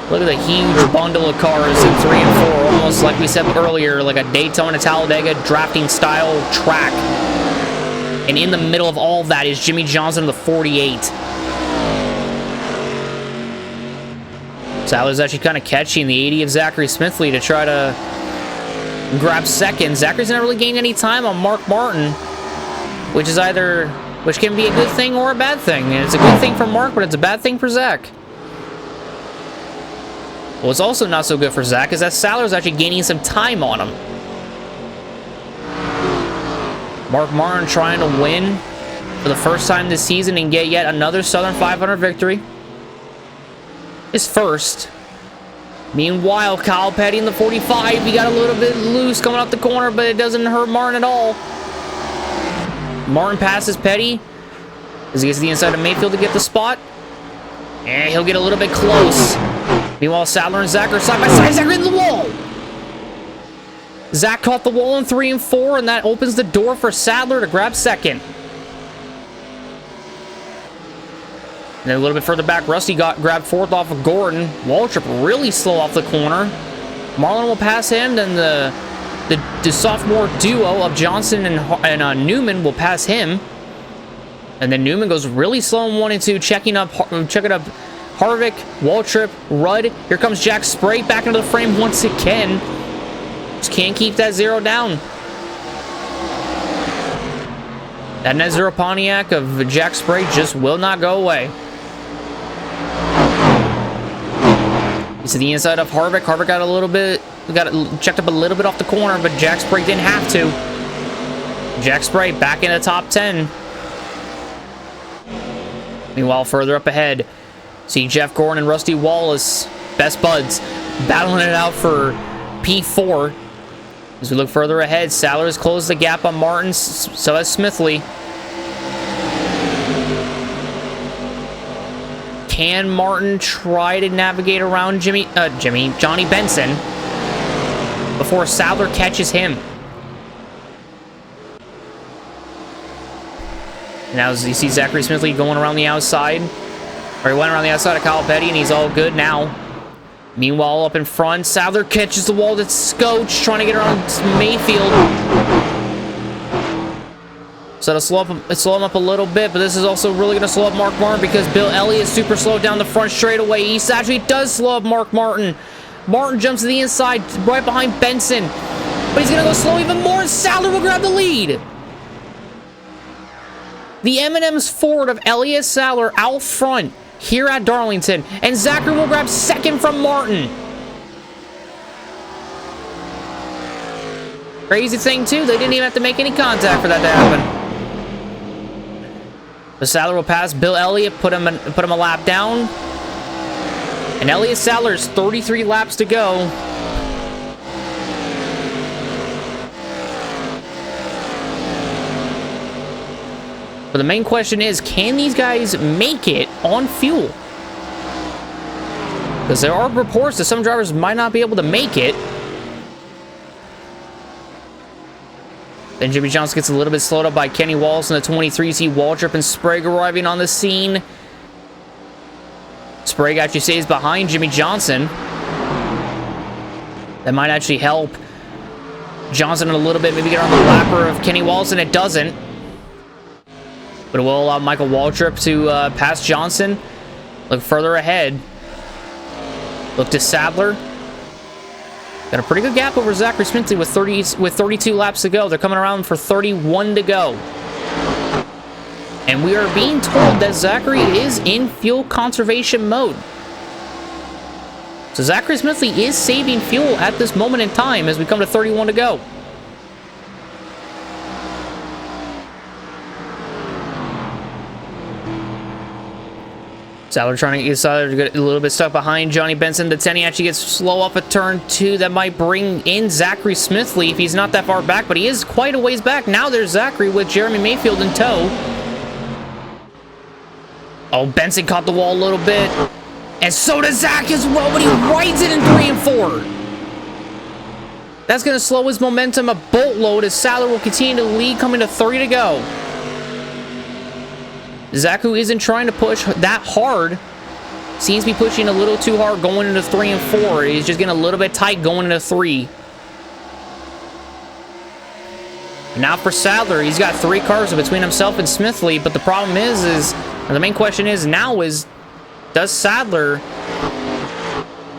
Speaker 2: Look at the huge bundle of cars in 3 and 4, almost like we said earlier, like a Daytona Talladega drafting style track. And in the middle of all of that is Jimmie Johnson, the 48. Sadler's actually kind of catching the 80 of Zachary Smithly to try to grab 2nd. Zachary's not really gained any time on Mark Martin, which can be a good thing or a bad thing. And it's a good thing for Mark, but it's a bad thing for Zach. What's also not so good for Zach is that Sadler's actually gaining some time on him. Mark Martin trying to win for the first time this season and get yet another Southern 500 victory. His first. Meanwhile, Kyle Petty in the 45, he got a little bit loose coming off the corner, but it doesn't hurt Martin at all. Martin passes Petty as he gets to the inside of Mayfield to get the spot. And he'll get a little bit close. Meanwhile, Sadler and Zach are side by side. Zach in the wall. Zach caught the wall in 3 and 4, and that opens the door for Sadler to grab 2nd. And then a little bit further back, Rusty grabbed 4th off of Gordon. Waltrip really slow off the corner. Marlin will pass him. Then the sophomore duo of Johnson and Newman will pass him. And then Newman goes really slow in 1 and 2, checking up Harvick, Waltrip, Rudd. Here comes Jack Spray back into the frame once again. Just can't keep that 0 down. That net 0 Pontiac of Jack Spray just will not go away. To the inside of Harvick. Harvick got a little bit, checked up a little bit off the corner, but Jack Spray didn't have to. Jack Spray back in the top 10. Meanwhile, further up ahead, see Jeff Gordon and Rusty Wallace, best buds, battling it out for P4. As we look further ahead, Sadler's closed the gap on Martin, so has Smithly. Can Martin try to navigate around Johnny Benson before Sadler catches him? Now as you see Zachary Smithly going around the outside, or he went around the outside of Kyle Petty, and he's all good now. Meanwhile, up in front, Sadler catches the wall. That's Scotch trying to get around Mayfield. So to slow him up a little bit, but this is also really going to slow up Mark Martin because Bill Elliott is super slow down the front straightaway. He actually does slow up Mark Martin. Martin jumps to the inside, right behind Benson. But he's going to go slow even more, and Sadler will grab the lead. The M&M's Ford of Elliott Sadler out front here at Darlington, and Zachary will grab second from Martin. Crazy thing, too, they didn't even have to make any contact for that to happen. The Sadler will pass Bill Elliott, put him a lap down. And Elliott Sadler's 33 laps to go. But the main question is, can these guys make it on fuel? Because there are reports that some drivers might not be able to make it. Then Jimmie Johnson gets a little bit slowed up by Kenny Wallace in the 23. See Waltrip and Sprague arriving on the scene. Sprague actually stays behind Jimmie Johnson. That might actually help Johnson a little bit. Maybe get on the lapper of Kenny Wallace, and it doesn't. But it will allow Michael Waltrip to pass Johnson. Look further ahead. Look to Sadler. Got a pretty good gap over Zachary Smithly with 32 laps to go. They're coming around for 31 to go. And we are being told that Zachary is in fuel conservation mode. So Zachary Smithly is saving fuel at this moment in time as we come to 31 to go. Sadler trying to get a little bit stuck behind Johnny Benson. The 10 actually gets slow off a turn 2. That might bring in Zachary Smithly if he's not that far back, but he is quite a ways back. Now there's Zachary with Jeremy Mayfield in tow. Oh, Benson caught the wall a little bit. And so does Zach as well, but he rides it in 3 and 4. That's going to slow his momentum a boatload as Sadler will continue to lead coming to 3 to go. Zach, who isn't trying to push that hard, seems to be pushing a little too hard going into 3 and 4. He's just getting a little bit tight going into 3. Now for Sadler, he's got 3 cars between himself and Smithly, but the problem is the main question is now is, does Sadler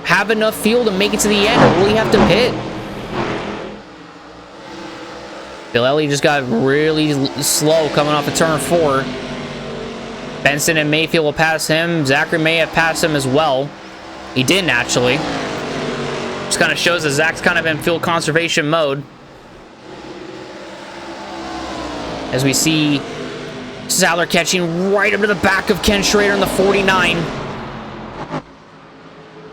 Speaker 2: have enough fuel to make it to the end, or will he have to pit? Bill Elliott just got really slow coming off of turn 4. Benson and Mayfield will pass him. Zachary may have passed him as well. He didn't, actually. Just kind of shows that Zach's kind of in fuel conservation mode. As we see Sadler catching right up to the back of Ken Schrader in the 49.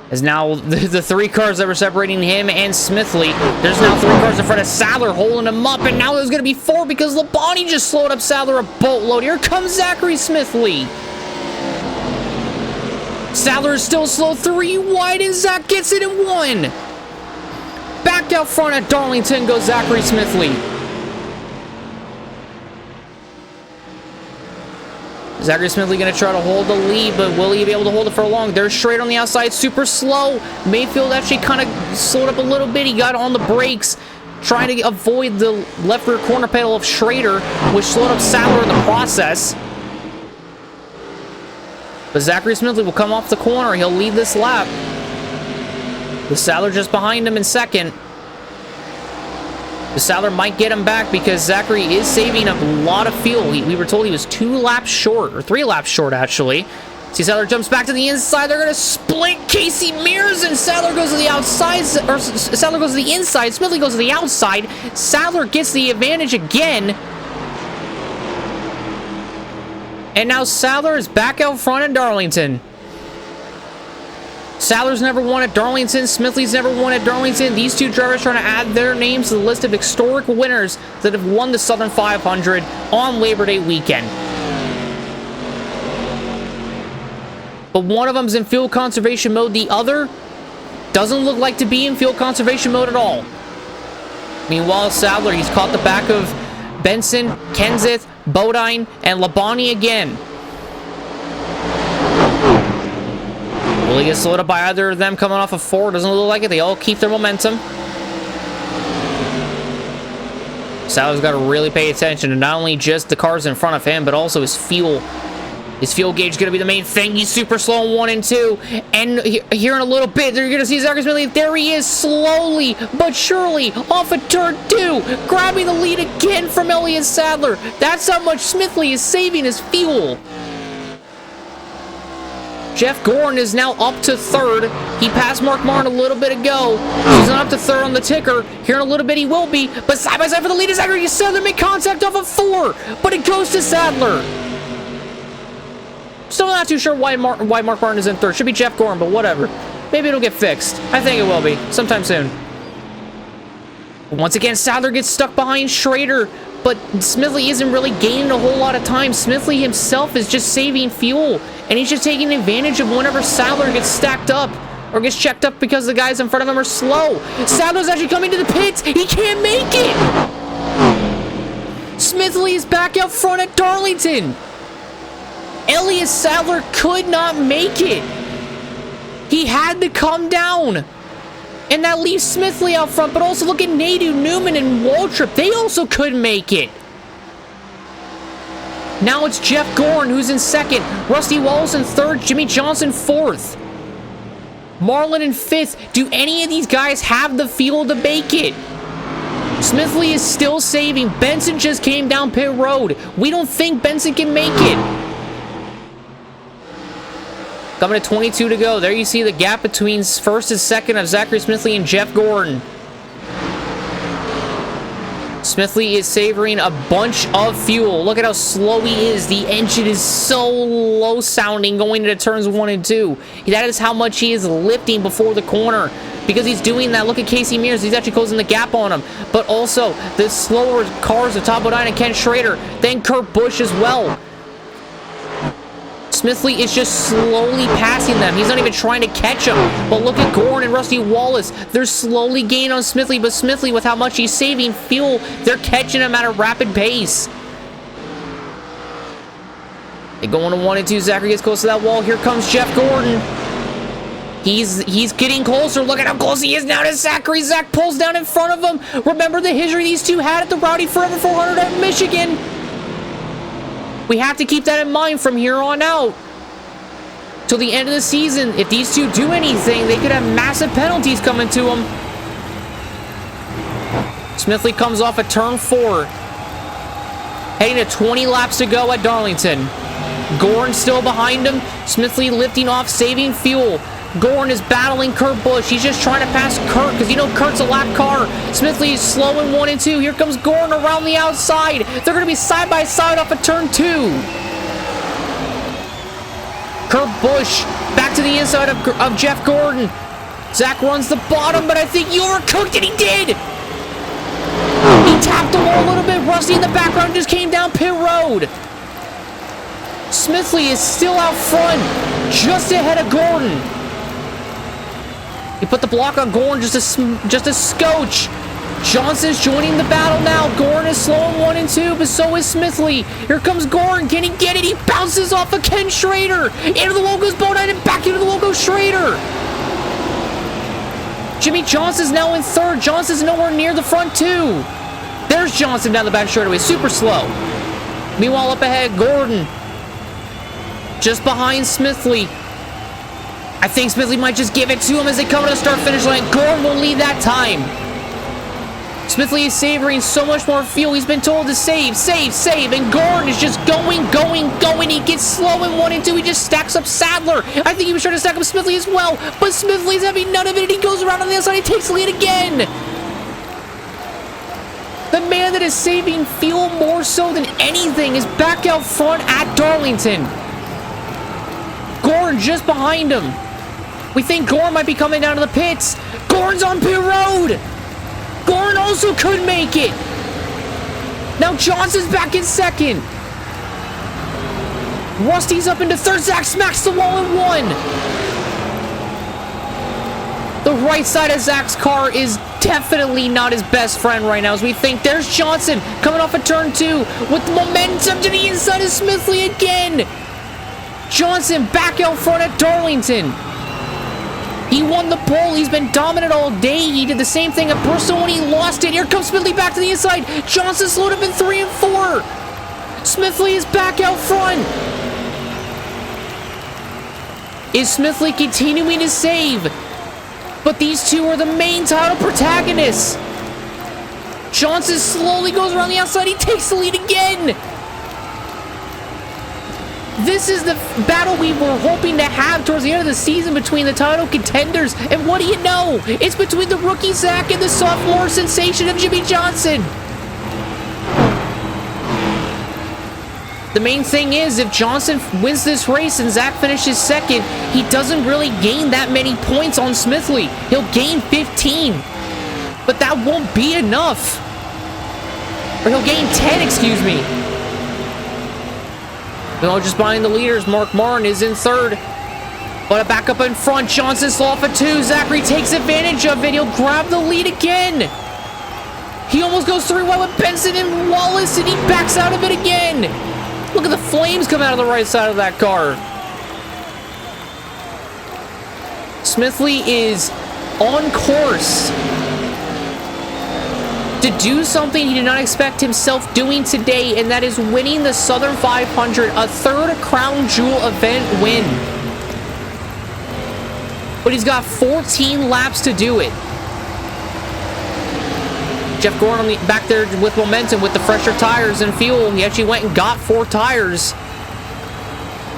Speaker 2: As now the 3 cars that were separating him and Smithly, there's now 3 cars in front of Sadler holding him up, and now there's going to be 4 because Labonte just slowed up Sadler a boatload. Here comes Zachary Smithly. Sadler is still slow, 3 wide, and Zach gets it in 1. Back out front at Darlington goes Zachary Smithly. Zachary Smithly going to try to hold the lead, but will he be able to hold it for long? There's Schrader on the outside, super slow. Mayfield actually kind of slowed up a little bit. He got on the brakes, trying to avoid the left rear corner pedal of Schrader, which slowed up Sadler in the process. But Zachary Smithly will come off the corner. He'll lead this lap. The Sadler just behind him in second. The Sadler might get him back because Zachary is saving a lot of fuel. We were told he was 2 laps short, or 3 laps short, actually. See, Sadler jumps back to the inside. They're going to split Casey Mears, and Sadler goes to the outside, or Sadler goes to the inside. Smithly goes to the outside. Sadler gets the advantage again. And now Sadler is back out front in Darlington. Sadler's never won at Darlington. Smithly's never won at Darlington. These 2 drivers trying to add their names to the list of historic winners that have won the Southern 500 on Labor Day weekend. But one of them's in fuel conservation mode. The other doesn't look like to be in fuel conservation mode at all. Meanwhile, Sadler, he's caught the back of Benson, Kenseth, Bodine, and Labonte again. Will he get slowed up by either of them coming off of 4? Doesn't look like it. They all keep their momentum. Sal's got to really pay attention to not only just the cars in front of him, but also his fuel. His fuel gauge is going to be the main thing. He's super slow in 1 and 2. And here in a little bit, you're going to see Zachary Smithly. There he is, slowly but surely, off of turn 2, grabbing the lead again from Elliott Sadler. That's how much Smithly is saving his fuel. Jeff Gordon is now up to 3rd. He passed Mark Martin a little bit ago. He's not up to 3rd on the ticker. Here in a little bit he will be. But side by side for the lead is Zachary. Sadler made contact off of 4. But it goes to Sadler. Still not too sure why Mark Martin is in 3rd. Should be Jeff Gordon, but whatever. Maybe it'll get fixed. I think it will be. Sometime soon. Once again, Sadler gets stuck behind Schrader. But Smithly isn't really gaining a whole lot of time. Smithly himself is just saving fuel. And he's just taking advantage of whenever Sadler gets stacked up. Or gets checked up because the guys in front of him are slow. Sadler's actually coming to the pits. He can't make it. Smithly is back out front at Darlington. Elliott Sadler could not make it. He had to come down. And that leaves Smithly out front. But also look at Nadeau, Newman, and Waltrip. They also couldn't make it. Now it's Jeff Gordon who's in 2nd. Rusty Wallace in 3rd. Jimmie Johnson 4th. Marlin in 5th. Do any of these guys have the fuel to make it? Smithly is still saving. Benson just came down pit road. We don't think Benson can make it. Coming to 22 to go. There you see the gap between 1st and 2nd of Zachary Smithly and Jeff Gordon. Smithly is savoring a bunch of fuel. Look at how slow he is. The engine is so low sounding going into turns 1 and 2. That is how much he is lifting before the corner. Because he's doing that. Look at Casey Mears. He's actually closing the gap on him. But also, the slower cars of Top 9 and Ken Schrader. Then Kurt Busch as well. Smithly is just slowly passing them. He's not even trying to catch them. But look at Gordon and Rusty Wallace. They're slowly gaining on Smithly, but Smithly, with how much he's saving fuel, they're catching him at a rapid pace. They go into 1 and 2. Zachary gets close to that wall. Here comes Jeff Gordon. He's getting closer. Look at how close he is now to Zachary. Zach pulls down in front of him. Remember the history these two had at the Rowdy Forever 400 at Michigan. We have to keep that in mind from here on out. Till the end of the season, if these two do anything, they could have massive penalties coming to them. Smithly comes off at turn 4. Heading to 20 laps to go at Darlington. Gordon still behind him. Smithly lifting off, saving fuel. Gordon is battling Kurt Busch. He's just trying to pass Kurt because you know Kurt's a lap car. Smithly is slow in 1 and 2. Here comes Gordon around the outside. They're going to be side by side off of turn 2. Kurt Busch back to the inside of Jeff Gordon. Zach runs the bottom, but I think you overcooked it. He did. He tapped the wall a little bit. Rusty in the background just came down pit road. Smithly is still out front, just ahead of Gordon. He put the block on Gordon just a scotch. Johnson's joining the battle now. Gordon is slow in 1 and 2, but so is Smithly. Here comes Gordon. Can he get it? He bounces off of Ken Schrader. Into the Logos Bodine and back into the Logos Schrader. Jimmie Johnson's now in 3rd. Johnson's nowhere near the front 2. There's Johnson down the back straightaway. Super slow. Meanwhile, up ahead, Gordon. Just behind Smithly. I think Smithly might just give it to him as they come to the start-finish line. Gordon will lead that time. Smithly is savoring so much more fuel. He's been told to save. And Gordon is just going. He gets slow in 1 and 2. He just stacks up Sadler. I think he was trying to stack up Smithly as well. But Smithly's having none of it. And he goes around on the other side. He takes the lead again. The man that is saving fuel more so than anything is back out front at Darlington. Gordon just behind him. We think Gordon might be coming down to the pits. Gordon's on pit road. Gordon also couldn't make it. Now Johnson's back in 2nd. Rusty's up into 3rd. Zach smacks the wall in 1. The right side of Zach's car is definitely not his best friend right now, as we think there's Johnson coming off of turn 2 with momentum to the inside of Smithly again. Johnson back out front at Darlington. He won the pole. He's been dominant all day. He did the same thing at Bristol when he lost it. Here comes Smithly back to the inside. Johnson slowed up in 3 and 4. Smithly is back out front. Is Smithly continuing to save? But these two are the main title protagonists. Johnson slowly goes around the outside. He takes the lead again. This is the battle we were hoping to have towards the end of the season between the title contenders. And what do you know? It's between the rookie Zach and the sophomore sensation of Jimmie Johnson. The main thing is, if Johnson wins this race and Zach finishes second, he doesn't really gain that many points on Smithly. He'll gain 15. But that won't be enough. Or he'll gain 10, excuse me. No, just behind the leaders, Mark Martin is in third. But back up in front, Johnson slow off at 2. Zachary takes advantage of it. He'll grab the lead again. He almost goes 3 wide with Benson and Wallace, and he backs out of it again. Look at the flames come out of the right side of that car. Smithly is on course to do something he did not expect himself doing today, and that is winning the Southern 500, a third Crown Jewel event win. But he's got 14 laps to do it. Jeff Gordon on the back there with momentum with the fresher tires and fuel. He actually went and got 4 tires.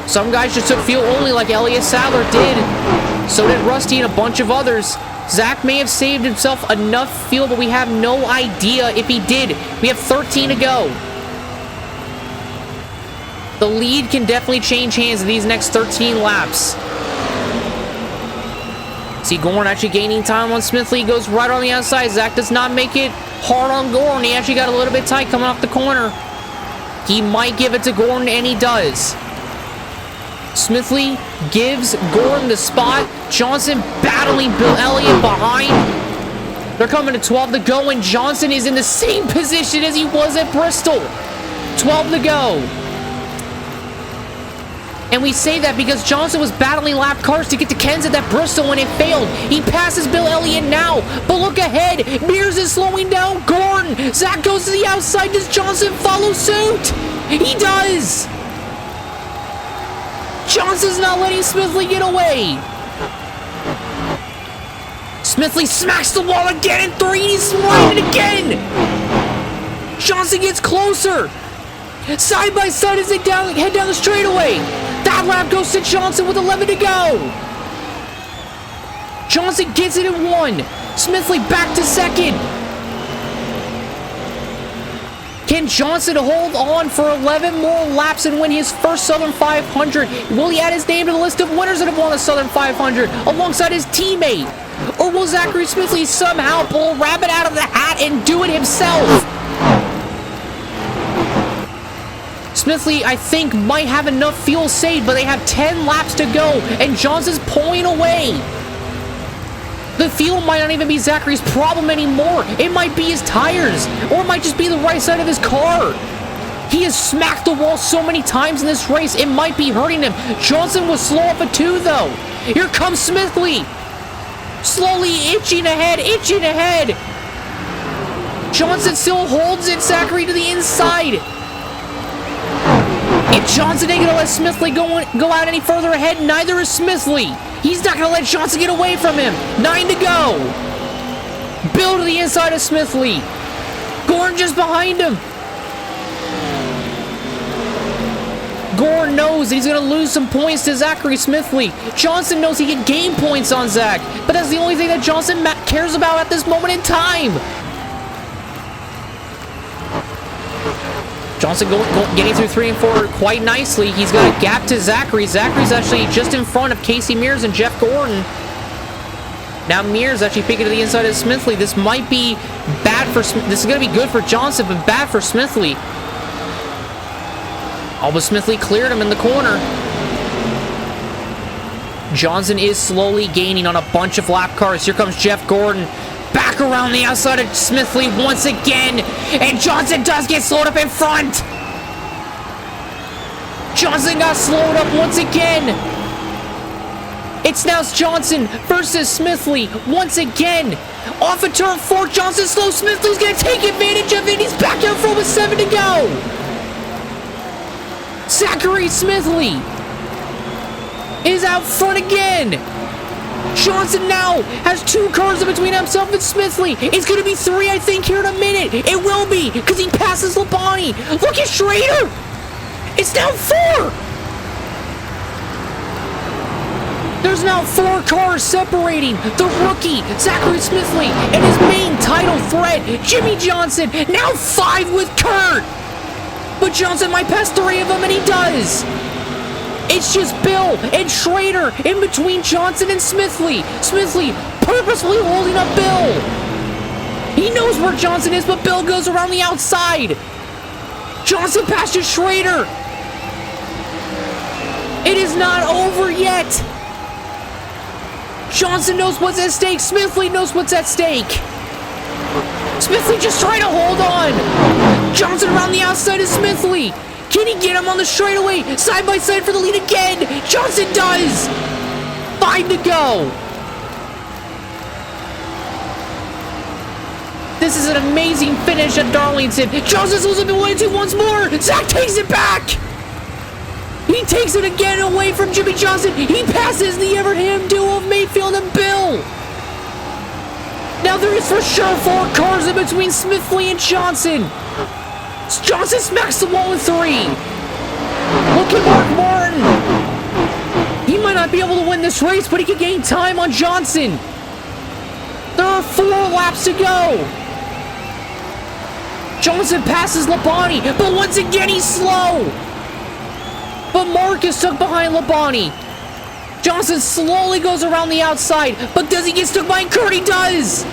Speaker 2: Some guys just took fuel only like Elliott Sadler did. So did Rusty and a bunch of others. Zach may have saved himself enough fuel, but we have no idea if he did. We have 13 to go. The lead can definitely change hands in these next 13 laps. See Gordon actually gaining time on Smithly. He goes right on the outside. Zach does not make it hard on Gordon. He actually got a little bit tight coming off the corner. He might give it to Gordon, and he does. Smithly gives Gordon the spot. Johnson battling Bill Elliott behind. They're coming to 12 to go, and Johnson is in the same position as he was at Bristol. 12 to go. And we say that because Johnson was battling lap cars to get to Kenseth at Bristol when it failed. He passes Bill Elliott now, but look ahead. Mears is slowing down Gordon. Zach goes to the outside. Does Johnson follow suit? He does. Johnson's not letting Smithly get away. Smithly smacks the wall again in 3. He's right it again. Johnson gets closer. Side by side as they head down the straightaway. That lap goes to Johnson with 11 to go. Johnson gets it in 1. Smithly back to second. Can Johnson hold on for 11 more laps and win his first Southern 500? Will he add his name to the list of winners that have won the Southern 500 alongside his teammate? Or will Zachary Smithly somehow pull a rabbit out of the hat and do it himself? Smithly, I think, might have enough fuel saved, but they have 10 laps to go, and Johnson's pulling away. The fuel might not even be Zachary's problem anymore. It might be his tires, or it might just be the right side of his car. He has smacked the wall so many times in this race, it might be hurting him. Johnson was slow off at 2, though. Here comes Smithly. Slowly inching ahead, inching ahead. Johnson still holds it, Zachary to the inside. If Johnson ain't gonna let Smithly go out any further ahead, neither is Smithly. He's not gonna let Johnson get away from him. 9 to go. Bill to the inside of Smithly. Gordon just behind him. Gordon knows that he's gonna lose some points to Zachary Smithly. Johnson knows he can gain points on Zach, but that's the only thing that Johnson cares about at this moment in time. Johnson getting through 3 and 4 quite nicely. He's got a gap to Zachary. Zachary's actually just in front of Casey Mears and Jeff Gordon. Now Mears actually picking to the inside of Smithly. This might be bad for this is going to be good for Johnson, but bad for Smithly. But Smithly cleared him in the corner. Johnson is slowly gaining on a bunch of lap cars. Here comes Jeff Gordon. Back around the outside of Smithly once again. And Johnson does get slowed up in front. Johnson got slowed up once again. It's now Johnson versus Smithly once again. Off of turn 4, Johnson slow. Smithly's going to take advantage of it. He's back in front with 7 to go. Zachary Smithly is out front again. Johnson now has 2 cars in between himself and Smithly. It's going to be 3, I think, here in a minute. It will be, because he passes Labonte. Look at Schrader. It's now 4. There's now 4 cars separating the rookie, Zachary Smithly, and his main title threat, Jimmie Johnson. Now 5 with Kurt. But Johnson might pass 3 of them, and he does. It's just Bill and Schrader in between Johnson and Smithly. Smithly purposefully holding up Bill. He knows where Johnson is, but Bill goes around the outside. Johnson passes Schrader. It is not over yet. Johnson knows what's at stake. Smithly knows what's at stake. Smithly just trying to hold on. Johnson around the outside of Smithly. Can he get him on the straightaway? Side by side for the lead again. Johnson does. 5 to go. This is an amazing finish at Darlington. Johnson's losing to 1-2 once more. Zach takes it back. He takes it again away from Jimmie Johnson. He passes the Everham duo of Mayfield and Bill. Now there is for sure 4 cars in between Smithly and Johnson. Johnson smacks the wall with 3. Look at Mark Martin. He might not be able to win this race, but he can gain time on Johnson. There are 4 laps to go. Johnson passes Labonte, but once again he's slow. But Mark is stuck behind Labonte. Johnson slowly goes around the outside, but does he get stuck behind Kurt? He does.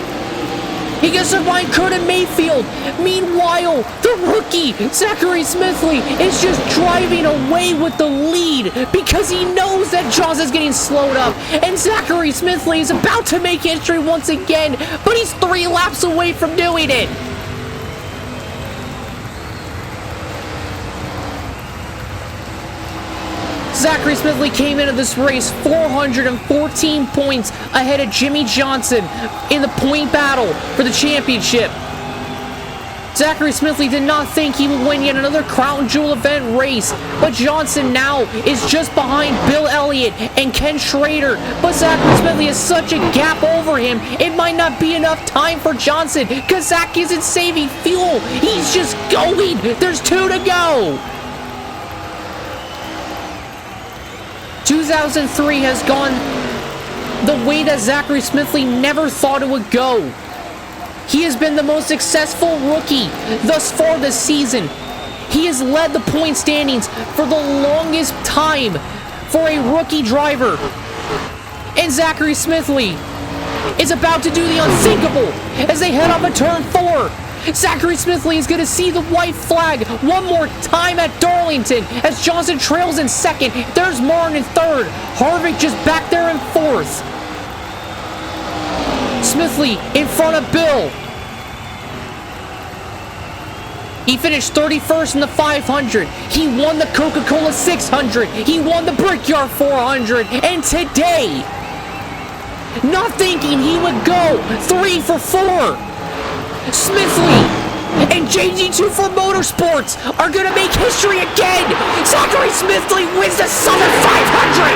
Speaker 2: He gets stuck behind Kurt and Mayfield. Meanwhile, the rookie, Zachary Smithly, is just driving away with the lead because he knows that Johnson's getting slowed up. And Zachary Smithly is about to make history once again, but he's 3 laps away from doing it. Zachary Smithly came into this race 414 points ahead of Jimmie Johnson in the point battle for the championship. Zachary Smithly did not think he would win yet another Crown Jewel event race, but Johnson now is just behind Bill Elliott and Ken Schrader. But Zachary Smithly has such a gap over him, it might not be enough time for Johnson because Zach isn't saving fuel. He's just going. There's 2 to go. 2003 has gone the way that Zachary Smithly never thought it would go. He has been the most successful rookie thus far this season. He has led the point standings for the longest time for a rookie driver. And Zachary Smithly is about to do the unthinkable as they head off of turn 4. Zachary Smithly is going to see the white flag one more time at Darlington as Johnson trails in 2nd. There's Martin in 3rd. Harvick just back there in 4th. Smithly in front of Bill. He finished 31st in the 500. He won the Coca-Cola 600. He won the Brickyard 400. And today, not thinking he would go 3 for 4. Smithly and JG2 for Motorsports are going to make history again. Zachary Smithly wins the Southern 500.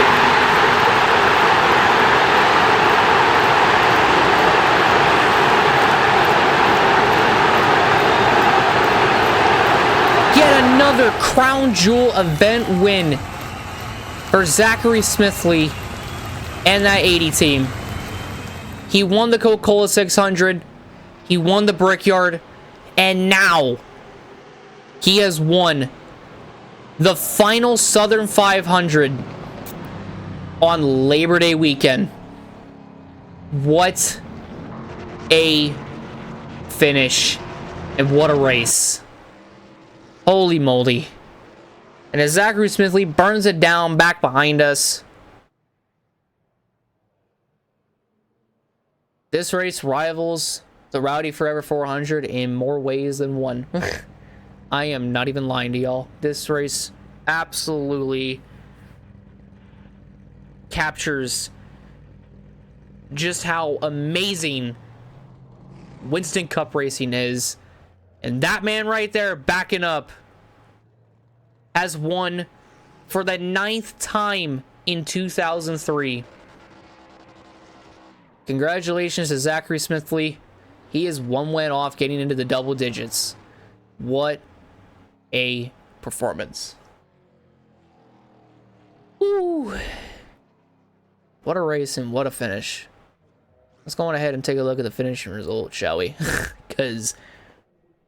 Speaker 2: Yet another Crown Jewel event win for Zachary Smithly and that 80 team. He won the Coca-Cola 600. He won the Brickyard, and now he has won the final Southern 500 on Labor Day weekend. What a finish, and what a race. Holy moly. And as Zachary Smithly burns it down back behind us, this race rivals the Rowdy Forever 400 in more ways than one. I am not even lying to y'all. This race absolutely captures just how amazing Winston Cup racing is. And that man right there backing up has won for the 9th time in 2003. Congratulations to Zachary Smithly. He is one win off getting into the double digits. What a performance. Ooh. What a race and what a finish. Let's go on ahead and take a look at the finishing result, shall we? Because,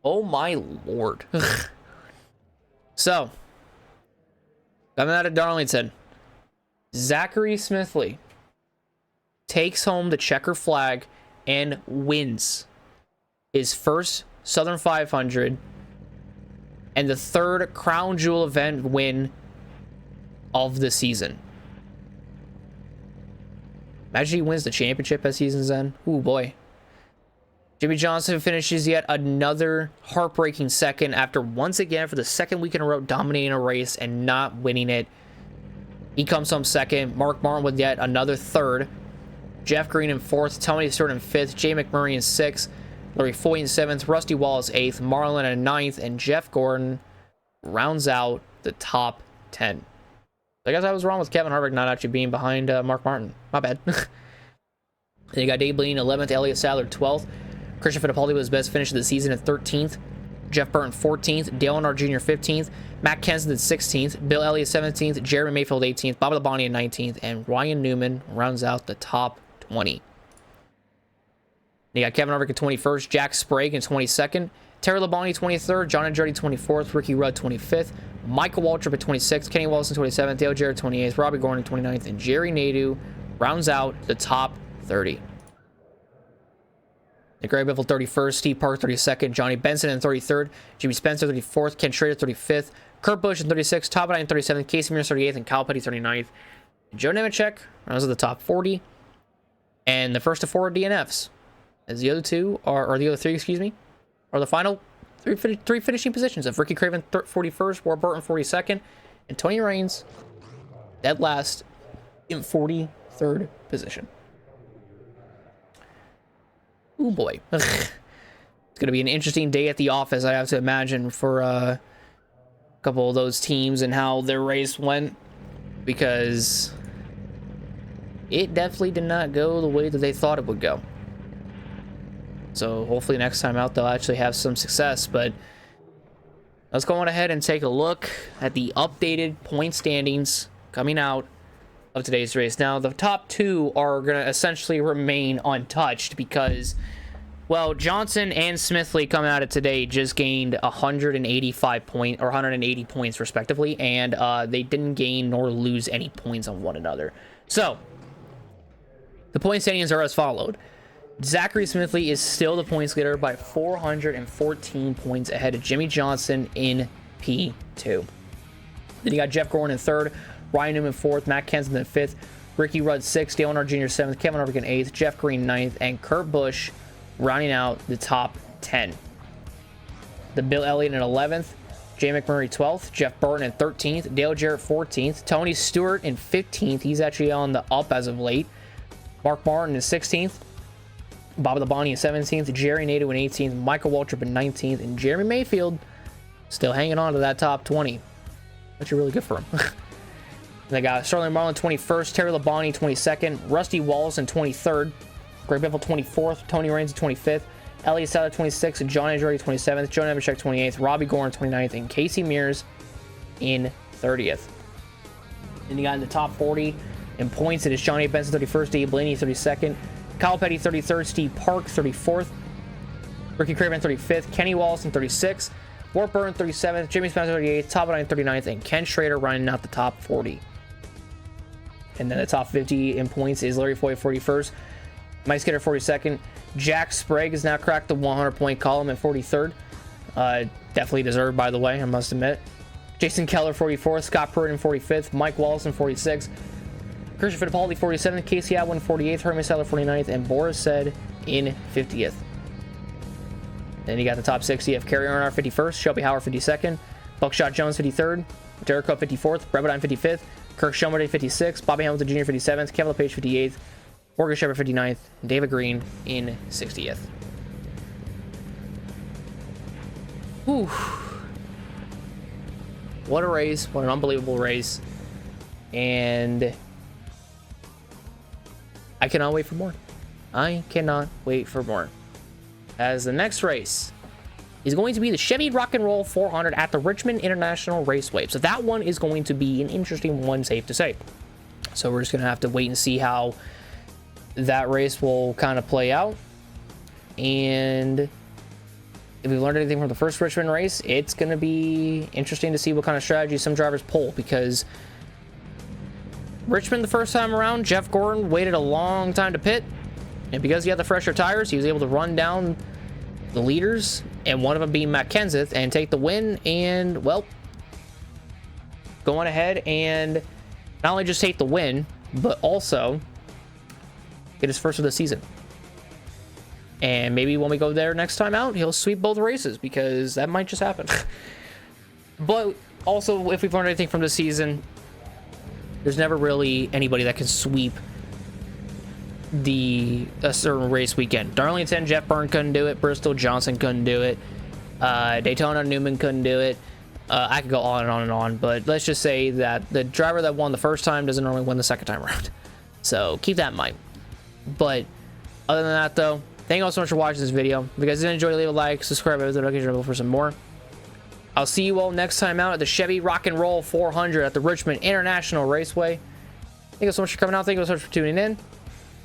Speaker 2: oh my lord. So, coming out of Darlington, Zachary Smithly takes home the checker flag and wins his first Southern 500 and the 3rd Crown Jewel event win of the season. Imagine he wins the championship as season's end. Ooh, boy. Jimmie Johnson finishes yet another heartbreaking second after once again for the 2nd week in a row dominating a race and not winning it. He comes home 2nd. Mark Martin with yet another 3rd. Jeff Green in 4th. Tony Stewart in 5th. Jay McMurray in 6th. Larry Foy in 7th. Rusty Wallace 8th. Marlon in 9th. And Jeff Gordon rounds out the top 10. I guess I was wrong with Kevin Harvick not actually being behind Mark Martin. My bad. Then you got Dave Blaney 11th, Elliott Sadler 12th. Christian Fittipaldi with his best finish of the season at 13th. Jeff Burton 14th. Dale Earnhardt Jr. 15th. Matt Kenseth at 16th. Bill Elliott 17th. Jeremy Mayfield 18th. Bobby Labonte at 19th. And Ryan Newman rounds out the top 20. You got Kevin Harvick at 21st. Jack Sprague in 22nd. Terry Labonte 23rd. John Andretti 24th. Ricky Rudd 25th. Michael Waltrip at 26th, Kenny Wilson 27th, Dale Jarrett 28th, Robbie Gordon 29th, and Jerry Nadeau rounds out the top 30. Greg Biffle 31st, Steve Park 32nd, Johnny Benson in 33rd, Jimmy Spencer 34th, Ken Schrader 35th, Kurt Busch in 36th, Todd Bodine 37th, Casey Mears 38th, and Kyle Petty 39th. Joe Nemechek rounds out the top 40, and the first of 4 DNFs, as the other 2 are, or the other 3, excuse me, are the final three finishing positions of Ricky Craven 41st, Ward Burton 42nd, and Tony Raines dead last in 43rd position. Oh boy. It's going to be an interesting day at the office, I have to imagine, for a couple of those teams and how their race went, because it definitely did not go the way that they thought it would go. So hopefully next time out they'll actually have some success. But let's go on ahead and take a look at the updated point standings coming out of today's race. Now the top 2 are going to essentially remain untouched because, well, Johnson and Smithly coming out of today just gained 185 points or 180 points respectively, and they didn't gain nor lose any points on one another. So the point standings are as followed. Zachary Smithly is still the points leader by 414 points ahead of Jimmie Johnson in P2. Then you got Jeff Gordon in 3rd, Ryan Newman 4th, Matt Kenseth in 5th, Ricky Rudd 6th, Dale Earnhardt Jr. 7th, Kevin Harvick in 8th, Jeff Green 9th, and Kurt Busch rounding out the top 10. The Bill Elliott in 11th, Jay McMurray 12th, Jeff Burton in 13th, Dale Jarrett 14th, Tony Stewart in 15th. He's actually on the up as of late. Mark Martin in 16th. Bobby Labonte in 17th, Jerry Nadeau in 18th, Michael Waltrip in 19th, and Jeremy Mayfield still hanging on to that top 20. That's really good for him. They got Sterling Marlin 21st, Terry Labonte 22nd, Rusty Wallace in 23rd, Greg Biffle 24th, Tony Raines in 25th, Elliott Sadler 26th, John Andretti 27th, Joe Nemechek 28th, Robbie Gordon 29th, and Casey Mears in 30th. Then you got in the top 40 in points, it is Johnny Benson 31st, Dave Blaney 32nd, Kyle Petty 33rd, Steve Park 34th, Ricky Craven 35th, Kenny Wallace 36th, Ward Burton 37th, Jimmy Spencer 38th, Todd Bodine 39th, and Ken Schrader running out the top 40. And then the top 50 in points is Larry Foy 41st, Mike Skinner 42nd, Jack Sprague has now cracked the 100-point column at 43rd. Definitely deserved, by the way, I must admit. Jason Keller 44th, Scott Pruitt in 45th, Mike Wallace in 46th, Christian Fittipaldi 47th, Casey Atwood 48th, Herman Sadler 49th, and Boris Said in 50th. Then you got the top 60 of Kerry Earnhardt 51st, Shelby Howard 52nd, Buckshot Jones 53rd, Derek Coe 54th, Brett Bodine 55th, Kirk Shelmerdine 56th, Bobby Hamilton Jr. 57th, Kevin LePage 58th, Morgan Shepherd 59th, David Green in 60th. Whew. What a race. What an unbelievable race. And I cannot wait for more. I cannot wait for more. As the next race is going to be the Chevy Rock and Roll 400 at the Richmond International Raceway. So that one is going to be an interesting one, safe to say. So we're just going to have to wait and see how that race will kind of play out. And if we learned anything from the first Richmond race, it's going to be interesting to see what kind of strategy some drivers pull, because Richmond the first time around, Jeff Gordon waited a long time to pit, and because he had the fresher tires, he was able to run down the leaders, and one of them being Matt Kenseth, and take the win, and, well, going ahead and not only just take the win, but also get his first of the season. And maybe when we go there next time out, he'll sweep both races, because that might just happen. But also, if we've learned anything from this season, there's never really anybody that can sweep a certain race weekend. Darlington, Jeff Byrne couldn't do it. Bristol, Johnson couldn't do it. Daytona, Newman couldn't do it. I could go on and on and on, but let's just say that the driver that won the first time doesn't normally win the second time around. So keep that in mind. But other than that, though, thank you all so much for watching this video. If you guys did enjoy, leave a like, subscribe, hit the notification bell for some more. I'll see you all next time out at the Chevy Rock and Roll 400 at the Richmond International Raceway. Thank you so much for coming out. Thank you so much for tuning in.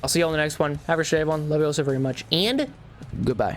Speaker 2: I'll see you all in the next one. Have a great day, everyone. Love you all so very much, and goodbye.